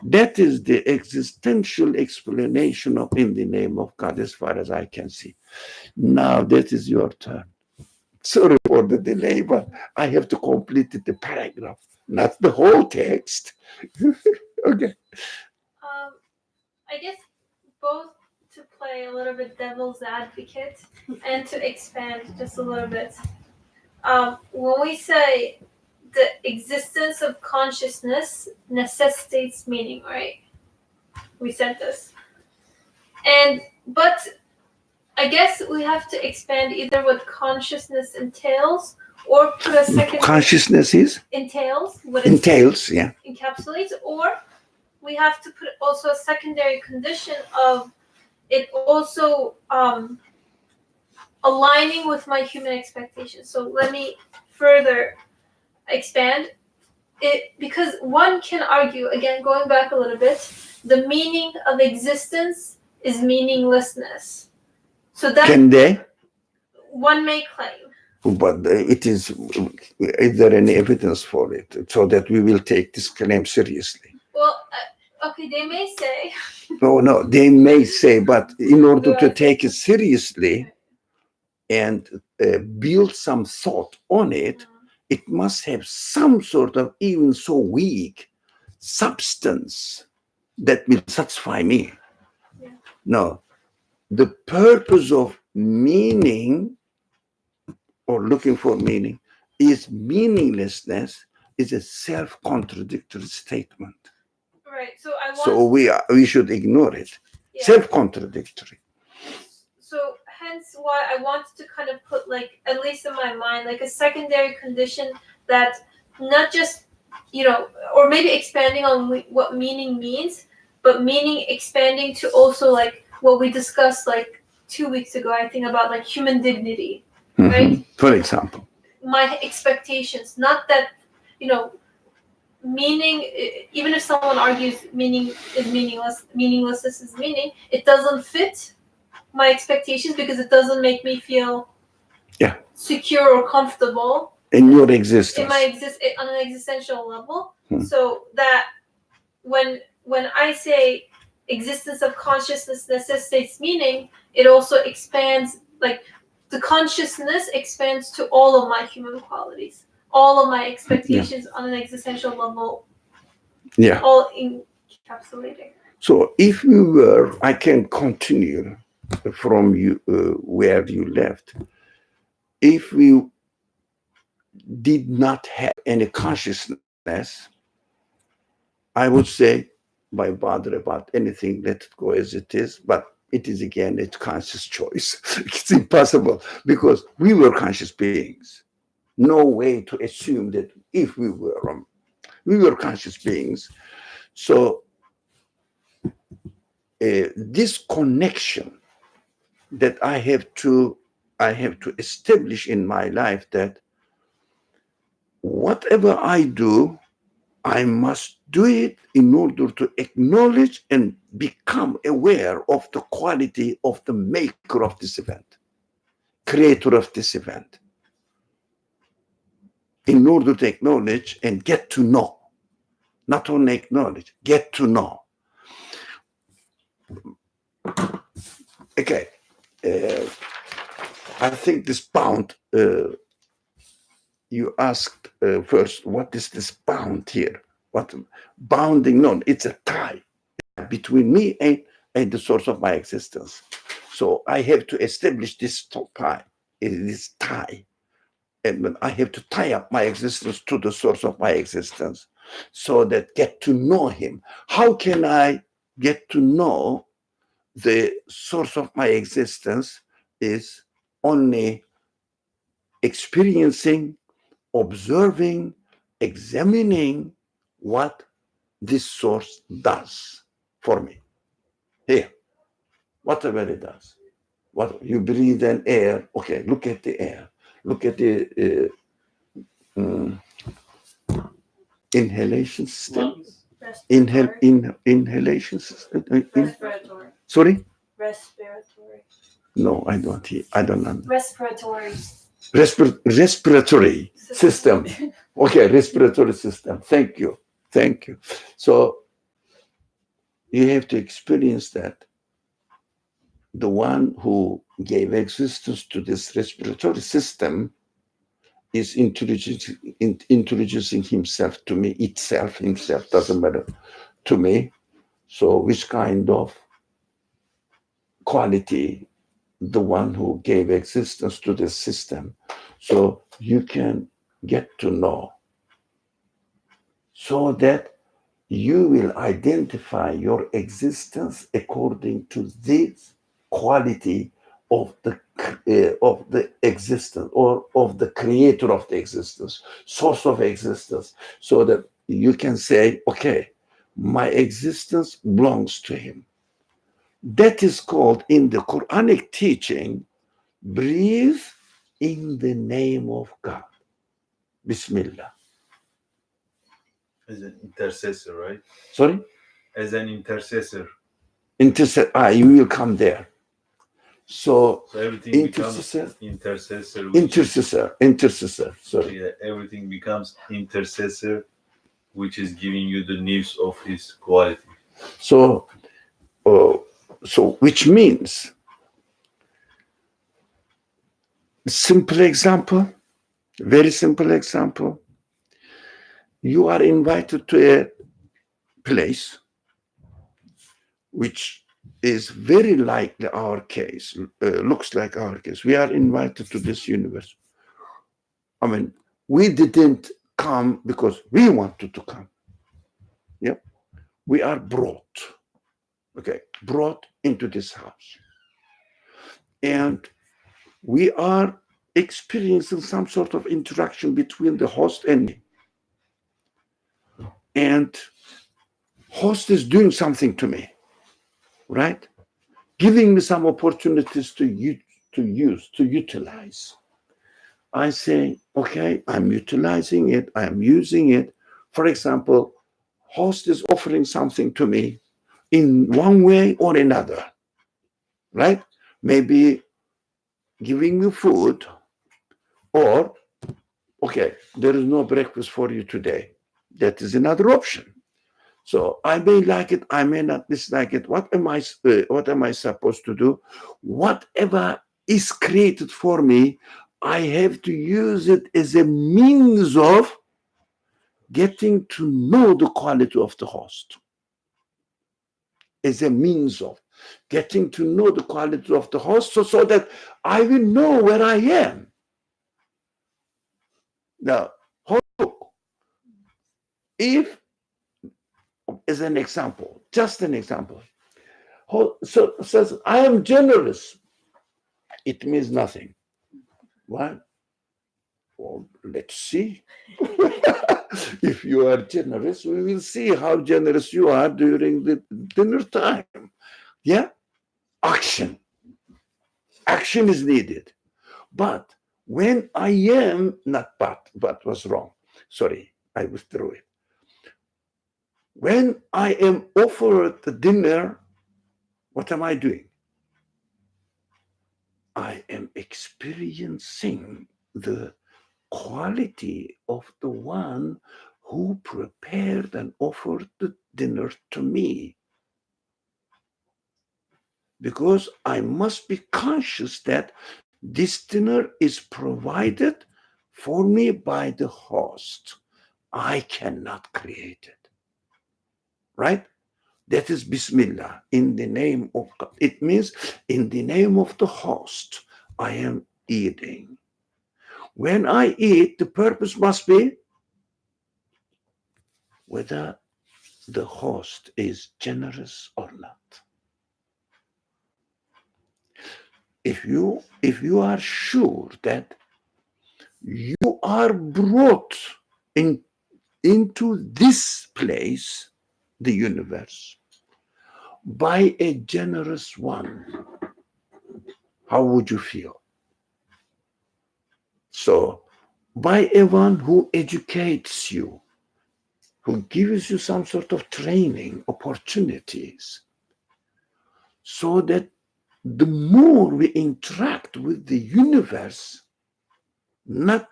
That is the existential explanation of in the name of God, as far as I can see. Now that is your turn. Sorry for the delay, but I have to complete the paragraph, not the whole text. Okay. I guess both to play a little bit devil's advocate and to expand just a little bit. When we say the existence of consciousness necessitates meaning, right? We said this. But I guess we have to expand either what consciousness entails or put a second Consciousness is entails, what it entails, yeah. encapsulates, or we have to put also a secondary condition of it also aligning with my human expectations. So let me further expand it, because one can argue, again, going back a little bit, the meaning of existence is meaninglessness. So that Can they? one may claim. But it is there any evidence for it, so that we will take this claim seriously? Well, okay, they may say. No, they may say, but in order to take it seriously and build some thought on it, it must have some sort of, even so weak, substance that will satisfy me. Yeah. No, the purpose of meaning or looking for meaning is meaninglessness, is a self-contradictory statement. Right. So I want. So we should ignore it. Yeah. Self-contradictory. So hence why I wanted to kind of put, like, at least in my mind, like a secondary condition that not just, or maybe expanding on what meaning means, but meaning expanding to also like what we discussed like 2 weeks ago, I think, about like human dignity, right? For example. My expectations, not that, meaning, even if someone argues meaning is meaninglessness is meaning, it doesn't fit my expectations because it doesn't make me feel secure or comfortable in your existence, on an existential level. So that when I say existence of consciousness necessitates meaning, it also expands, like the consciousness expands to all of my human qualities, all of my expectations on an existential level, all encapsulating. So if you were, I can continue from you where you left. if we did not have any consciousness, I would say, why bother about anything? Let it go as it is. But it is again a conscious choice. It's impossible because we were conscious beings. No way to assume that if we were conscious beings. So this connection that I have to establish in my life, that whatever I do, I must do it in order to acknowledge and become aware of the quality of the maker of this event, creator of this event, in order to acknowledge and get to know, not only acknowledge, get to know. Okay, I think this bound, you asked first, what is this bound here? What bounding? No, it's a tie between me and the source of my existence. So I have to establish this tie, and I have to tie up my existence to the source of my existence, so that get to know him. How can I get to know the source of my existence? Is only experiencing, observing, examining what this source does for me. Here, whatever it does. What you breathe in air, okay, look at the air. Look at the inhalation system. Lungs. Inhalation system. Respiratory. Sorry? Respiratory. No, I don't hear. I don't know. Respiratory. Respiratory system. Okay, respiratory system. Thank you. Thank you. So you have to experience that the one who gave existence to this respiratory system is introducing himself to me, himself, doesn't matter to me. So which kind of quality the one who gave existence to this system, so you can get to know, so that you will identify your existence according to this quality of the existence, or of the creator of the existence, source of existence, so that you can say, okay, my existence belongs to him. That is called, in the Quranic teaching, breathe in the name of God. Bismillah. As an intercessor, right? Sorry? As an intercessor. You will come there. So everything intercessor, becomes intercessor. Intercessor. Sorry. Yeah, everything becomes intercessor, which is giving you the news of his quality. So which means, simple example, very simple example. You are invited to a place which is very likely our case, looks like our case. We are invited to this universe. I mean, we didn't come because we wanted to come. Yep. We are brought into this house. And we are experiencing some sort of interaction between the host and me. And host is doing something to me, right? Giving me some opportunities to utilize. I say, okay, I'm utilizing it, I'm using it. For example, host is offering something to me in one way or another, right? Maybe giving me food, or, okay, there is no breakfast for you today. That is another option. So I may like it, I may not dislike it. What am I supposed to do? Whatever is created for me, I have to use it as a means of getting to know the quality of the host. As a means of getting to know the quality of the host, so that I will know where I am. Now, look, if, as an example, just an example, so says, I am generous, it means nothing. Why? Well, let's see. If you are generous, we will see how generous you are during the dinner time. Yeah? Action. Action is needed. But when I am, not but was wrong. Sorry, I withdrew it. When I am offered the dinner, what am I doing? I am experiencing the quality of the one who prepared and offered the dinner to me. Because I must be conscious that this dinner is provided for me by the host. I cannot create it. Right? That is Bismillah, in the name of God. It means in the name of the host, I am eating. When I eat, the purpose must be whether the host is generous or not. If you are sure that you are brought into this place, the universe, by a generous one, how would you feel? So, by a one who educates you, who gives you some sort of training opportunities, so that the more we interact with the universe, not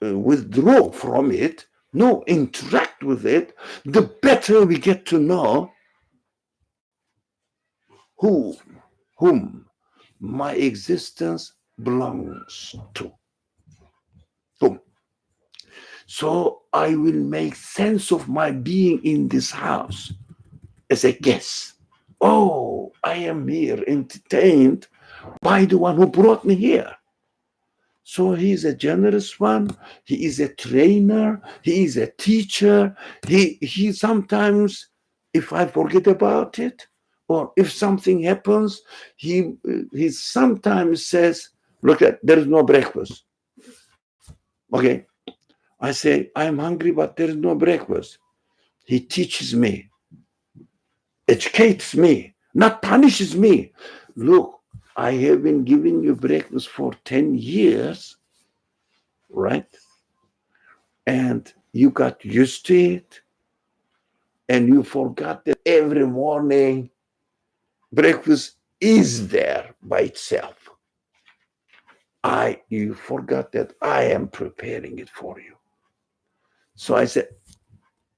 withdraw from it, no, interact with it, the better we get to know whom my existence belongs to. Whom? So I will make sense of my being in this house as a guest. Oh, I am here entertained by the one who brought me here. So he is a generous one. He is a trainer. He is a teacher. He sometimes, if I forget about it, or if something happens, he sometimes says, "Look, there is no breakfast." Okay, I say, "I'm hungry, but there is no breakfast." He teaches me, educates me, not punishes me. Look, I have been giving you breakfast for 10 years, right? And you got used to it, and you forgot that every morning breakfast is there by itself. You forgot that I am preparing it for you. So I said,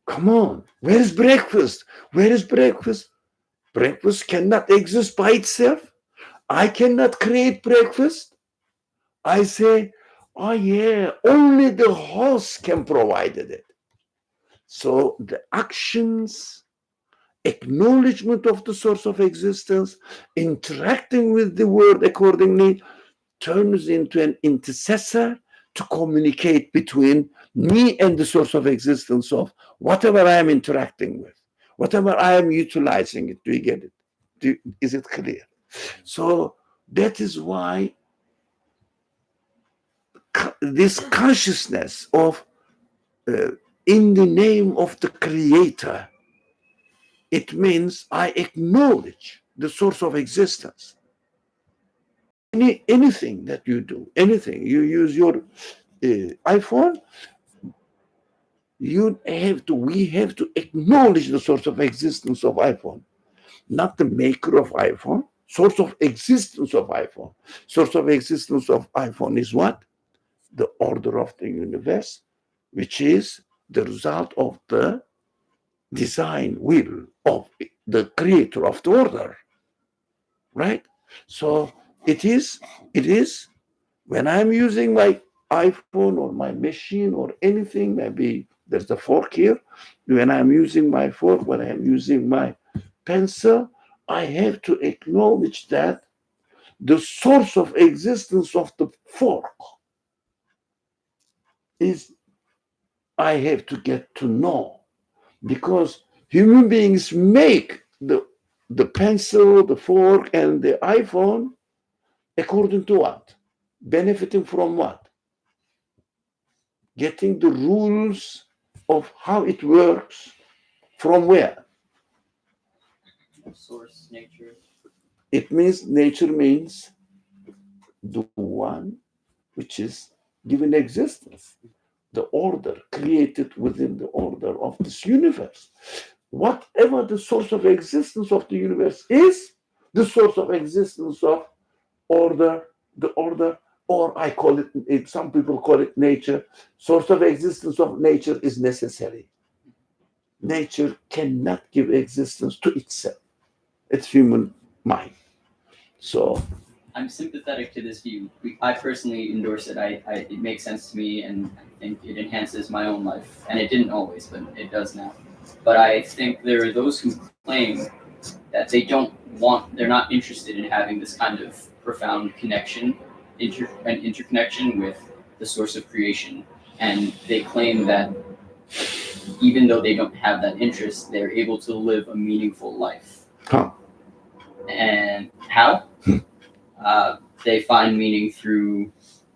come on, where is breakfast? Where is breakfast? Breakfast cannot exist by itself. I cannot create breakfast. I say, oh yeah, only the host can provide it. So the actions, acknowledgement of the source of existence, interacting with the world accordingly, turns into an intercessor to communicate between me and the source of existence of whatever I am interacting with, whatever I am utilizing it. Do you get it? Is it clear? So that is why this consciousness of in the name of the creator, it means I acknowledge the source of existence. Anything that you do, anything, you use your iPhone, we have to acknowledge the source of existence of iPhone, not the maker of iPhone, source of existence of iPhone. Source of existence of iPhone is what? The order of the universe, which is the result of the design will of the creator of the order, right? So it is when I'm using my iPhone or my machine or anything, maybe there's a fork here. When I'm using my fork, when I'm using my pencil, I have to acknowledge that the source of existence of the fork is I have to get to know, because human beings make the pencil, the fork, and the iPhone according to what? Benefiting from what? Getting the rules of how it works from where? Source, nature. It means nature means the one which is given existence, the order created within the order of this universe. Whatever the source of existence of the universe is, the source of existence of order, the order, or I call it, some people call it nature. Source of existence of nature is necessary. Nature cannot give existence to itself. It's human mind. So I'm sympathetic to this view. I personally endorse it. It makes sense to me, and I think it enhances my own life. And it didn't always, but it does now. But I think there are those who claim that they're not interested in having this kind of profound connection, interconnection with the source of creation. And they claim that even though they don't have that interest, they're able to live a meaningful life. How? And how? They find meaning through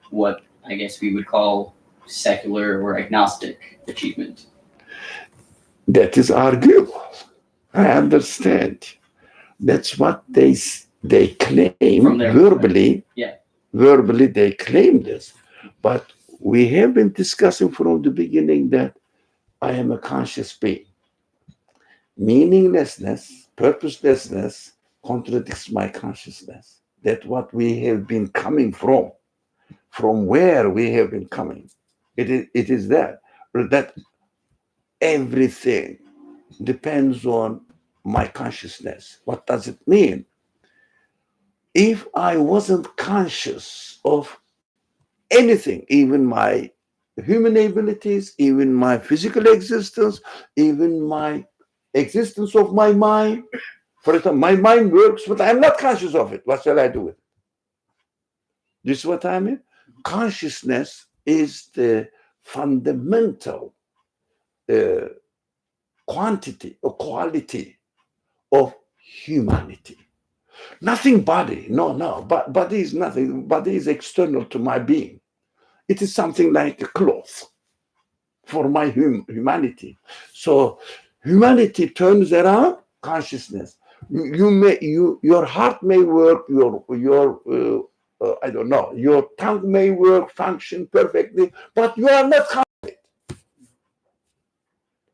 what I guess we would call secular or agnostic achievement. That is arguable. I understand. That's what they claim verbally. Yeah. Verbally, they claim this. But we have been discussing from the beginning that I am a conscious being. Meaninglessness, purposelessness contradicts my consciousness. That's what we have been coming from where we have been coming. It is that everything depends on my consciousness. What does it mean? If I wasn't conscious of anything, even my human abilities, even my physical existence, even my existence of my mind, for example, my mind works, but I'm not conscious of it. What shall I do with it? This is what I mean? Consciousness is the fundamental quantity or quality of humanity. Nothing body, no. Body is nothing. Body is external to my being. It is something like a cloth for my humanity. So humanity turns around consciousness. Your heart may work, your I don't know, your tongue may work, function perfectly, but you are not conscious.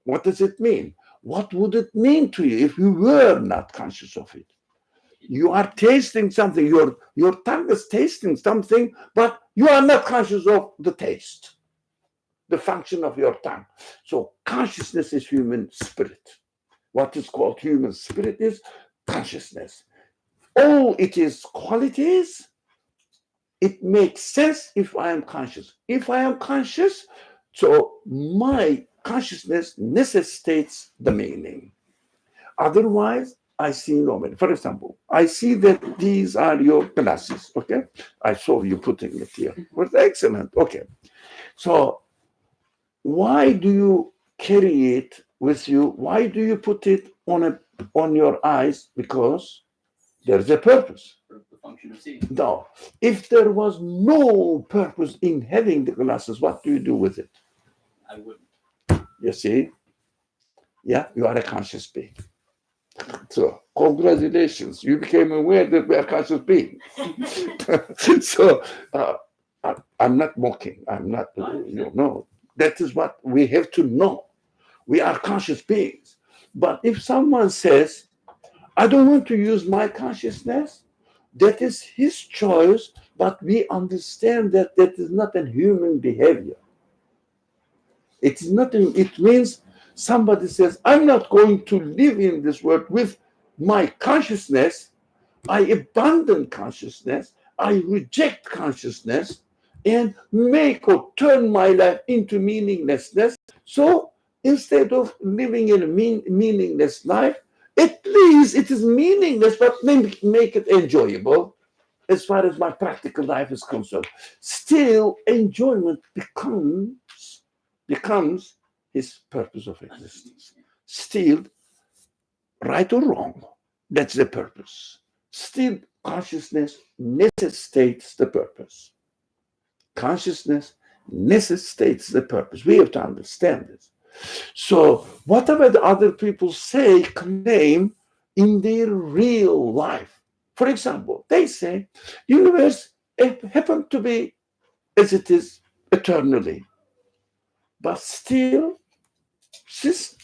What does it mean? What would it mean to you if you were not conscious of it? You are tasting something, your tongue is tasting something, but you are not conscious of the taste, the function of your tongue. So consciousness is human spirit. What is called human spirit is consciousness. All it is qualities. It makes sense if I am conscious. If I am conscious, so my consciousness necessitates the meaning. Otherwise, I see no meaning. For example, I see that these are your glasses, okay? I saw you putting it here. Well, excellent, okay. So why do you carry it with you? Why do you put it on your eyes? Because there's a purpose. For the function of seeing. No. If there was no purpose in having the glasses, what do you do with it? I wouldn't. You see? Yeah, you are a conscious being. So, congratulations. You became aware that we are conscious beings. So, I'm not mocking. I'm not, no. That is what we have to know. We are conscious beings. But if someone says, I don't want to use my consciousness, that is his choice, but we understand that that is not a human behavior. It is not. It means somebody says, I'm not going to live in this world with my consciousness. I abandon consciousness. I reject consciousness and make or turn my life into meaninglessness. So instead of living in a meaningless life, at least it is meaningless, but make it enjoyable as far as my practical life is concerned. Still, enjoyment becomes becomes his purpose of existence. Still, right or wrong, that's the purpose. Still, consciousness necessitates the purpose. Consciousness necessitates the purpose. We have to understand this. So, whatever the other people say, claim in their real life. For example, they say, universe happened to be as it is eternally, but still, this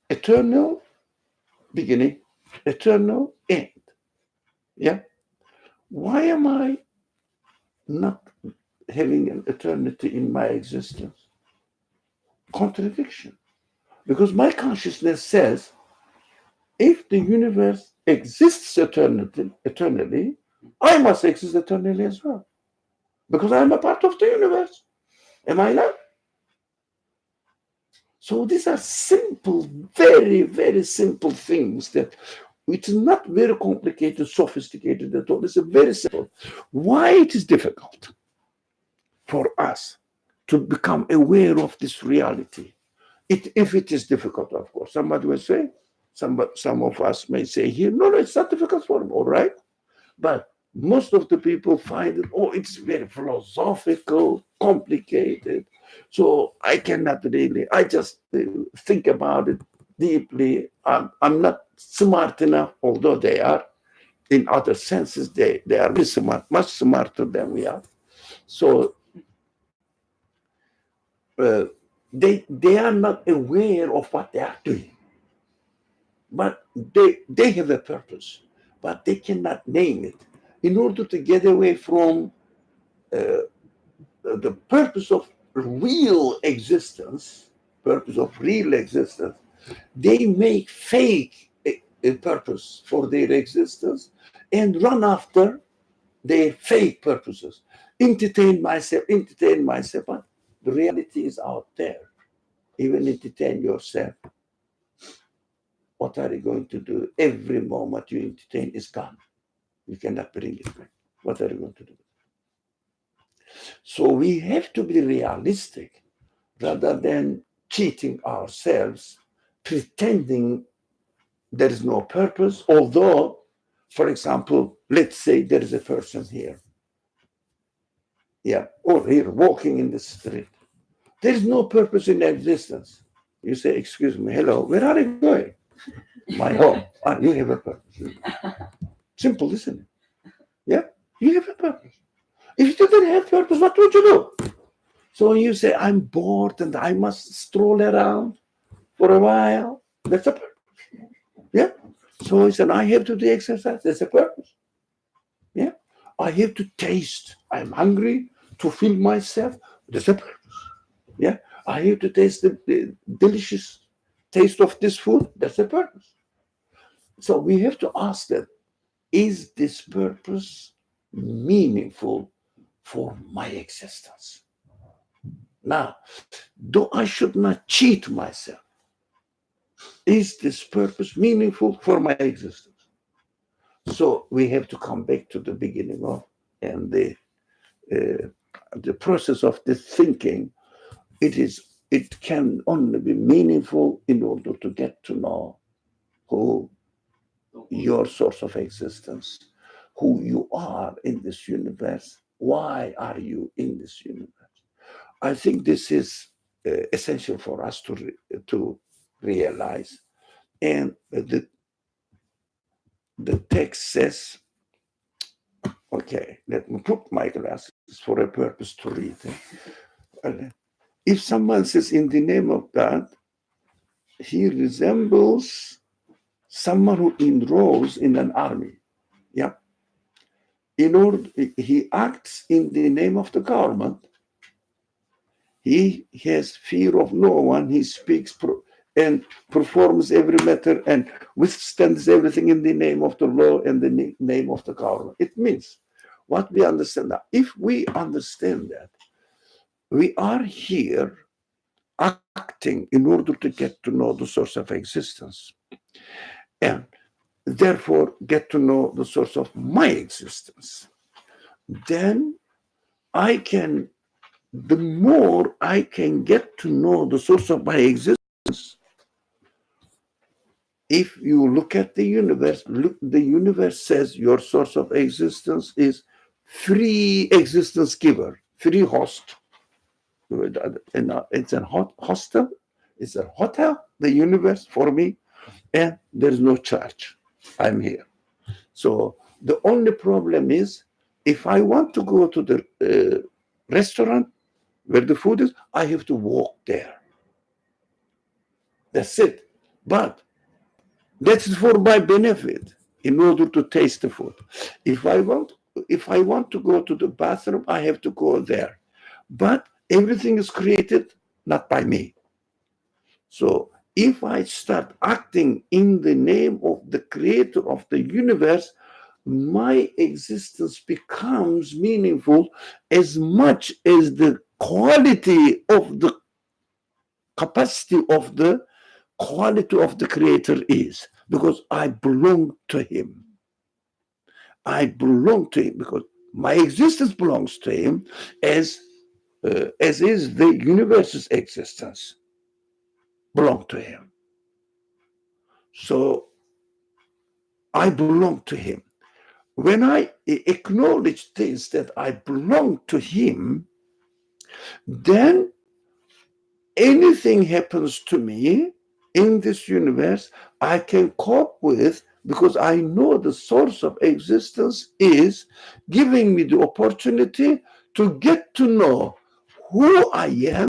eternal beginning, eternal end. Yeah. Why am I not having an eternity in my existence? Contradiction. Because my consciousness says, if the universe exists eternally, I must exist eternally as well. Because I'm a part of the universe. Am I not? So these are simple, very, very simple things that it's not very complicated, sophisticated at all. It's very simple. Why it is difficult for us to become aware of this reality? If it is difficult, of course. Somebody will say, some of us may say here, no, it's not difficult for them, all right? But most of the people find it, it's very philosophical, complicated. So I cannot really, I just think about it deeply. I'm not smart enough, although they are. In other senses, they are really smart, much smarter than we are. So they are not aware of what they are doing. But they have a purpose, but they cannot name it. In order to get away from the purpose of real existence, they make fake a purpose for their existence and run after their fake purposes. Entertain myself, but the reality is out there. Even entertain yourself. What are you going to do? Every moment you entertain is gone. You cannot bring it back. What are you going to do? So we have to be realistic rather than cheating ourselves, pretending there is no purpose. Although, for example, let's say there is a person here. Yeah, or here walking in the street. There is no purpose in existence. You say, excuse me, hello, where are you going? My home. You have a purpose. Simple, isn't it? Yeah, you have a purpose. If you didn't have purpose, what would you do? So when you say, I'm bored and I must stroll around for a while, that's a purpose. Yeah. So he said, I have to do exercise. That's a purpose. Yeah. I have to taste. I'm hungry to feed myself. That's a purpose. Yeah. I have to taste the delicious taste of this food. That's a purpose. So we have to ask that, is this purpose meaningful for my existence? Now, though I should not cheat myself, is this purpose meaningful for my existence? So we have to come back to the beginning of and the process of this thinking. It can only be meaningful in order to get to know who your source of existence, who you are in this universe. Why are you in this universe? I think this is essential for us to realize. And the text says, okay, let me put my glasses for a purpose to read. If someone says in the name of God, he resembles someone who enrolls in an army. Yeah. In order, he acts in the name of the government. He has fear of no one. He speaks and performs every matter and withstands everything in the name of the law and the name of the government. It means what we understand now. If we understand that, we are here acting in order to get to know the source of existence and therefore get to know the source of my existence, then I can the more I can get to know the source of my existence. If you look at the universe, the universe says your source of existence is free existence giver, free host. It's a hostel, it's a hotel, the universe for me, and there's no charge. I'm here. So the only problem is if I want to go to the restaurant where the food is, I have to walk there. That's it. But that is for my benefit in order to taste the food. If I want to go to the bathroom, I have to go there. But everything is created not by me. So if I start acting in the name of the creator of the universe, my existence becomes meaningful as much as the quality of the capacity of the quality of the creator is, because I belong to him. I belong to him because my existence belongs to him as is the universe's existence belong to him. So I belong to him. When I acknowledge this, that I belong to him, then anything happens to me in this universe, I can cope with, because I know the source of existence is giving me the opportunity to get to know who I am,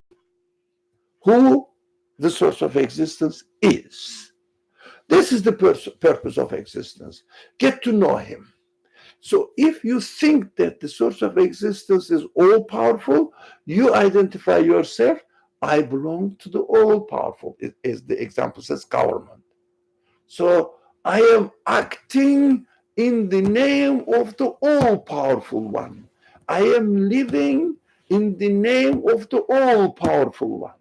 who the source of existence is. This is the purpose of existence. Get to know him. So if you think that the source of existence is all-powerful, you identify yourself, I belong to the all-powerful, as the example says, government. So I am acting in the name of the all-powerful one. I am living in the name of the all-powerful one.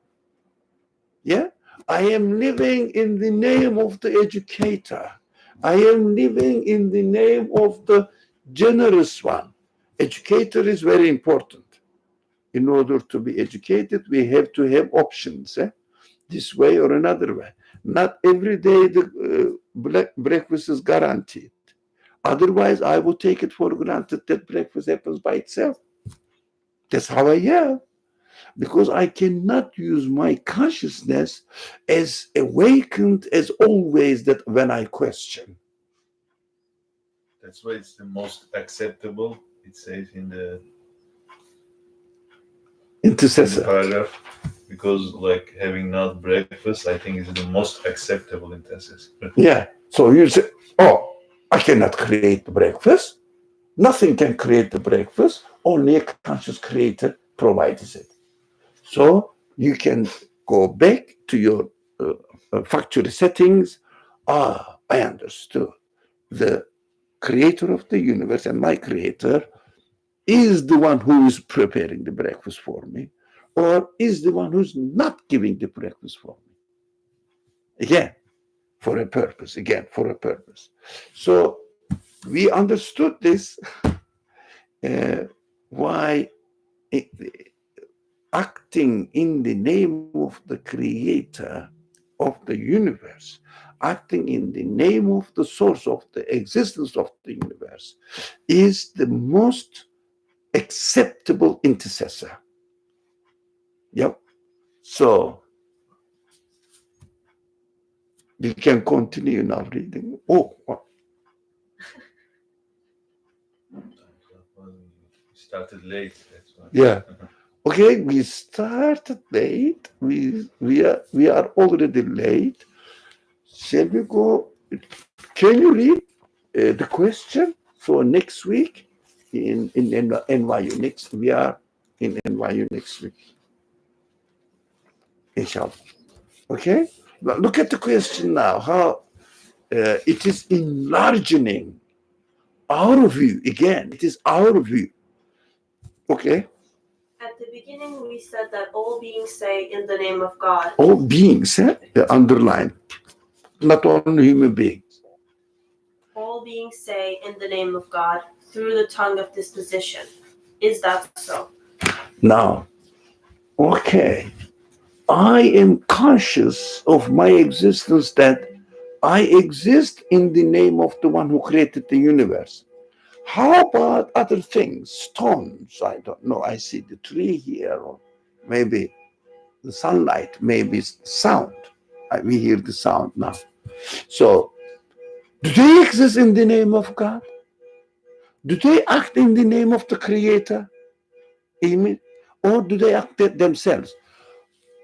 Yeah? I am living in the name of the educator. I am living in the name of the generous one. Educator is very important. In order to be educated, we have to have options, this way or another way. Not every day the breakfast is guaranteed. Otherwise, I will take it for granted that breakfast happens by itself. That's how I am. Because I cannot use my consciousness as awakened as always that when I question. That's why it's the most acceptable. It says in the Intercessor. paragraph, because like having not breakfast, I think is the most acceptable intercessor. Yeah. So you say, oh, I cannot create the breakfast. Nothing can create the breakfast. Only a conscious creator provides it. So you can go back to your factory settings. I understood. The creator of the universe and my creator is the one who is preparing the breakfast for me, or is the one who's not giving the breakfast for me. Again, for a purpose. Again, for a purpose. So we understood this, why acting in the name of the creator of the universe, acting in the name of the source of the existence of the universe, is the most acceptable intercessor. Yep. So we can continue now reading. Oh, Started late. That's why. yeah. Okay, we started late. We are already late. Shall we go? Can you read the question for next week in NYU? Next, we are in NYU next week. Inshallah. Okay. But look at the question now. How it is enlarging our view. Again, it is our view. Okay. At the beginning, we said that all beings say in the name of God. All beings, underline, not only human beings. All beings say in the name of God through the tongue of disposition. Is that so? Now, okay, I am conscious of my existence, that I exist in the name of the one who created the universe. How about other things? Stones, I don't know. I see the tree here, or maybe the sunlight, maybe sound. We hear the sound now. So, do they exist in the name of God? Do they act in the name of the Creator? Amen. Or do they act themselves?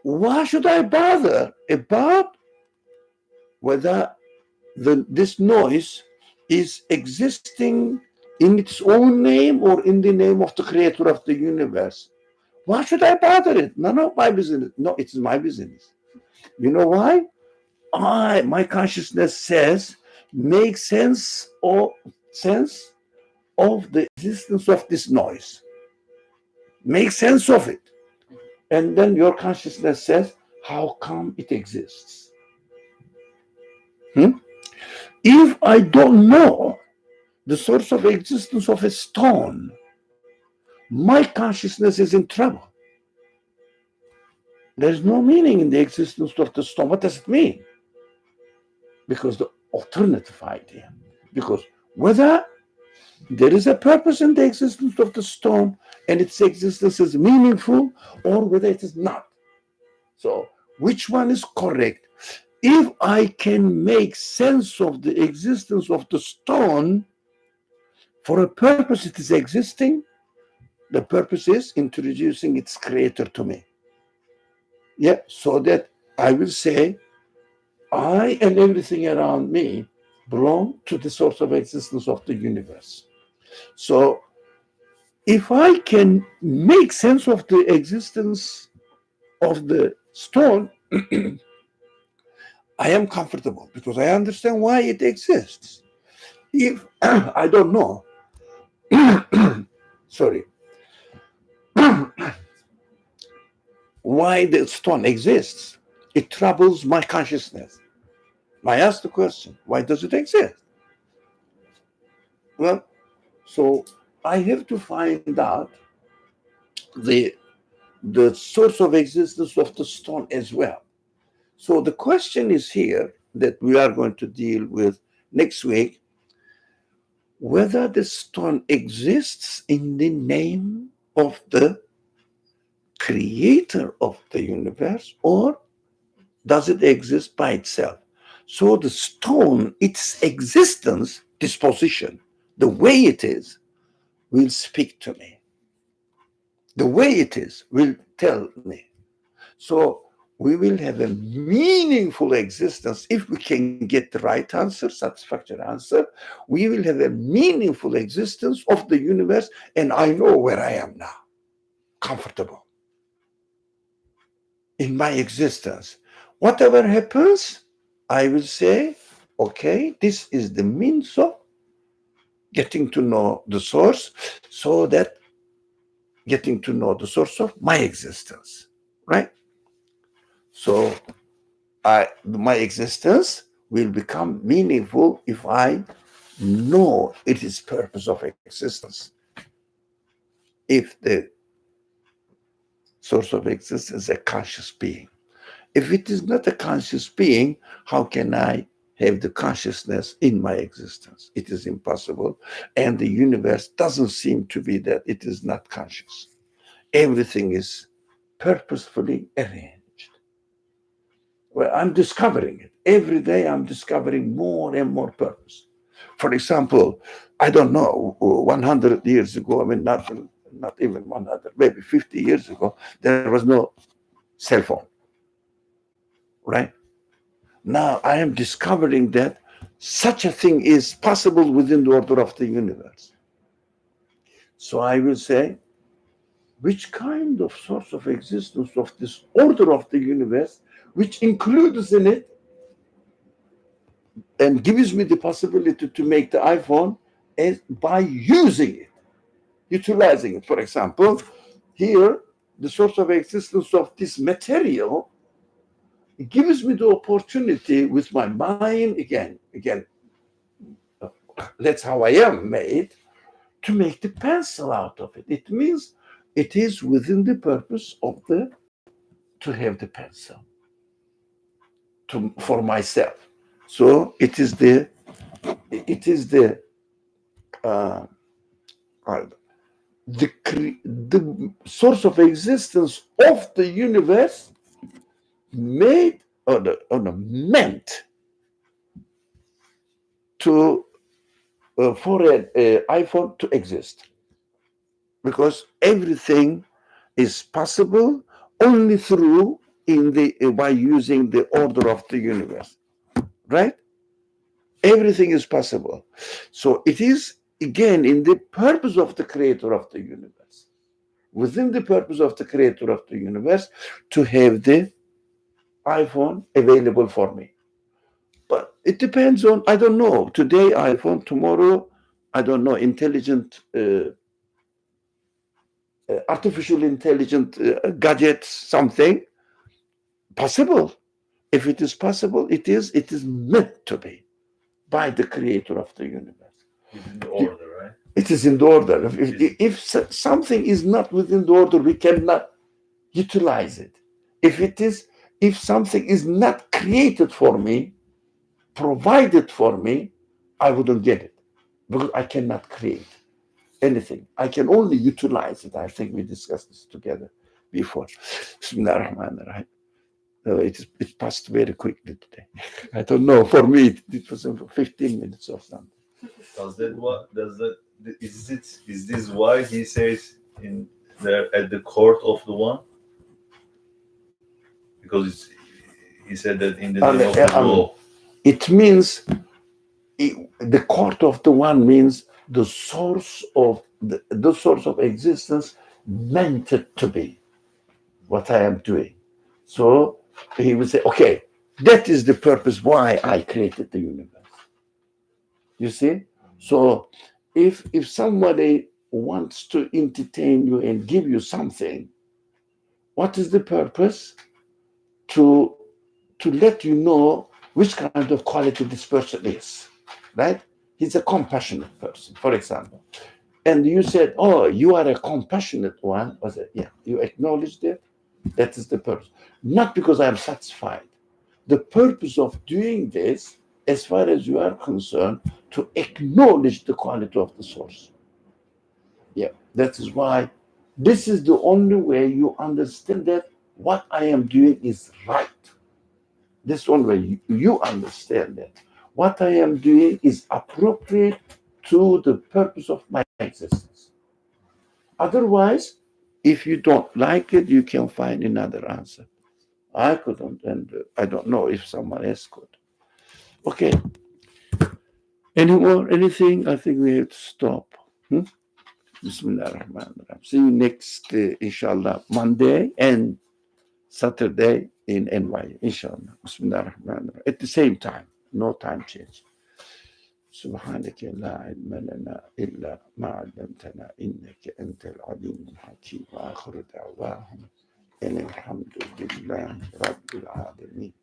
Why should I bother about whether this noise is existing in its own name or in the name of the Creator of the universe? Why should I bother it? None of my business. No, it's my business. You know why? My consciousness says, make sense of the existence of this noise. Make sense of it. And then your consciousness says, how come it exists? If I don't know the source of existence of a stone, my consciousness is in trouble. There's no meaning in the existence of the stone. What does it mean? Because the alternative idea. Because whether there is a purpose in the existence of the stone and its existence is meaningful, or whether it is not. So, which one is correct? If I can make sense of the existence of the stone for a purpose it is existing, the purpose is introducing its creator to me. Yeah, so that I will say, I and everything around me belong to the source of existence of the universe. So if I can make sense of the existence of the stone, I am comfortable because I understand why it exists. If I don't know, sorry, why the stone exists, it troubles my consciousness. I ask the question, why does it exist? Well, so I have to find out the source of existence of the stone as well. So the question is here that we are going to deal with next week, whether the stone exists in the name of the creator of the universe, or does it exist by itself? So the stone, its existence, disposition, the way it is, will speak to me. The way it is will tell me. So we will have a meaningful existence if we can get the right answer, satisfactory answer. We will have a meaningful existence of the universe, and I know where I am now, comfortable in my existence. Whatever happens, I will say, okay, this is the means of getting to know the source, so that getting to know the source of my existence, right? So my existence will become meaningful if I know it is purpose of existence. If the source of existence is a conscious being. If it is not a conscious being, how can I have the consciousness in my existence? It is impossible. And the universe doesn't seem to be that. It is not conscious. Everything is purposefully arranged. Well, I'm discovering it. Every day I'm discovering more and more purpose. For example, I don't know, 100 years ago, I mean, not even 100, maybe 50 years ago, there was no cell phone, right? Now I am discovering that such a thing is possible within the order of the universe. So I will say, which kind of source of existence of this order of the universe, which includes in it and gives me the possibility to make the iPhone as by using it, utilizing it. For example, here, the source of existence of this material, it gives me the opportunity with my mind, again, that's how I am made, to make the pencil out of it. It means it is within the purpose of the to have the pencil for myself. So it is the uh, the source of existence of the universe made or meant to for an iPhone to exist, because everything is possible only through by using the order of the universe, right? Everything is possible. So it is again in the purpose of the creator of the universe, within the purpose of the creator of the universe, to have the iPhone available for me. But it depends on, I don't know, today iPhone, tomorrow, I don't know, artificial intelligent gadget, something possible. If it is possible, it is meant to be by the creator of the universe. It's in the order, right? It is in the order. If something is not within the order, we cannot utilize it. If something is not created for me, provided for me, I wouldn't get it, because I cannot create anything. I can only utilize it. I think we discussed this together before. Bismillah ar-Rahman ar-Rahim. It passed very quickly today. I don't know. For me, it was 15 minutes or something. Is this why he says in there at the court of the one? Because he said that in the name of the law. It means the court of the one means the source of the source of existence meant it to be what I am doing. So he would say, okay, that is the purpose why I created the universe. You see? So if somebody wants to entertain you and give you something, what is the purpose? To let you know which kind of quality this person is, right? He's a compassionate person, for example. And you said, oh, you are a compassionate one. I said, yeah, you acknowledged it. That is the purpose. Not because I am satisfied. The purpose of doing this, as far as you are concerned, to acknowledge the quality of the source. Yeah, that is why this is the only way you understand that what I am doing is right. This one way you understand that what I am doing is appropriate to the purpose of my existence. Otherwise, if you don't like it, you can find another answer. I couldn't, and I don't know if someone else could. Okay. Any more? Anything? I think we have to stop. Bismillah ar-Rahman ar-Rahim. See you next, inshallah, Monday and Saturday in NY, inshallah. Bismillah ar-Rahman ar-Rahim. At the same time, no time change. سبحانك لا علم لنا إلا ما علمتنا إنك أنت العليم الحكيم وآخر دعواهم أن الحمد لله رب العالمين.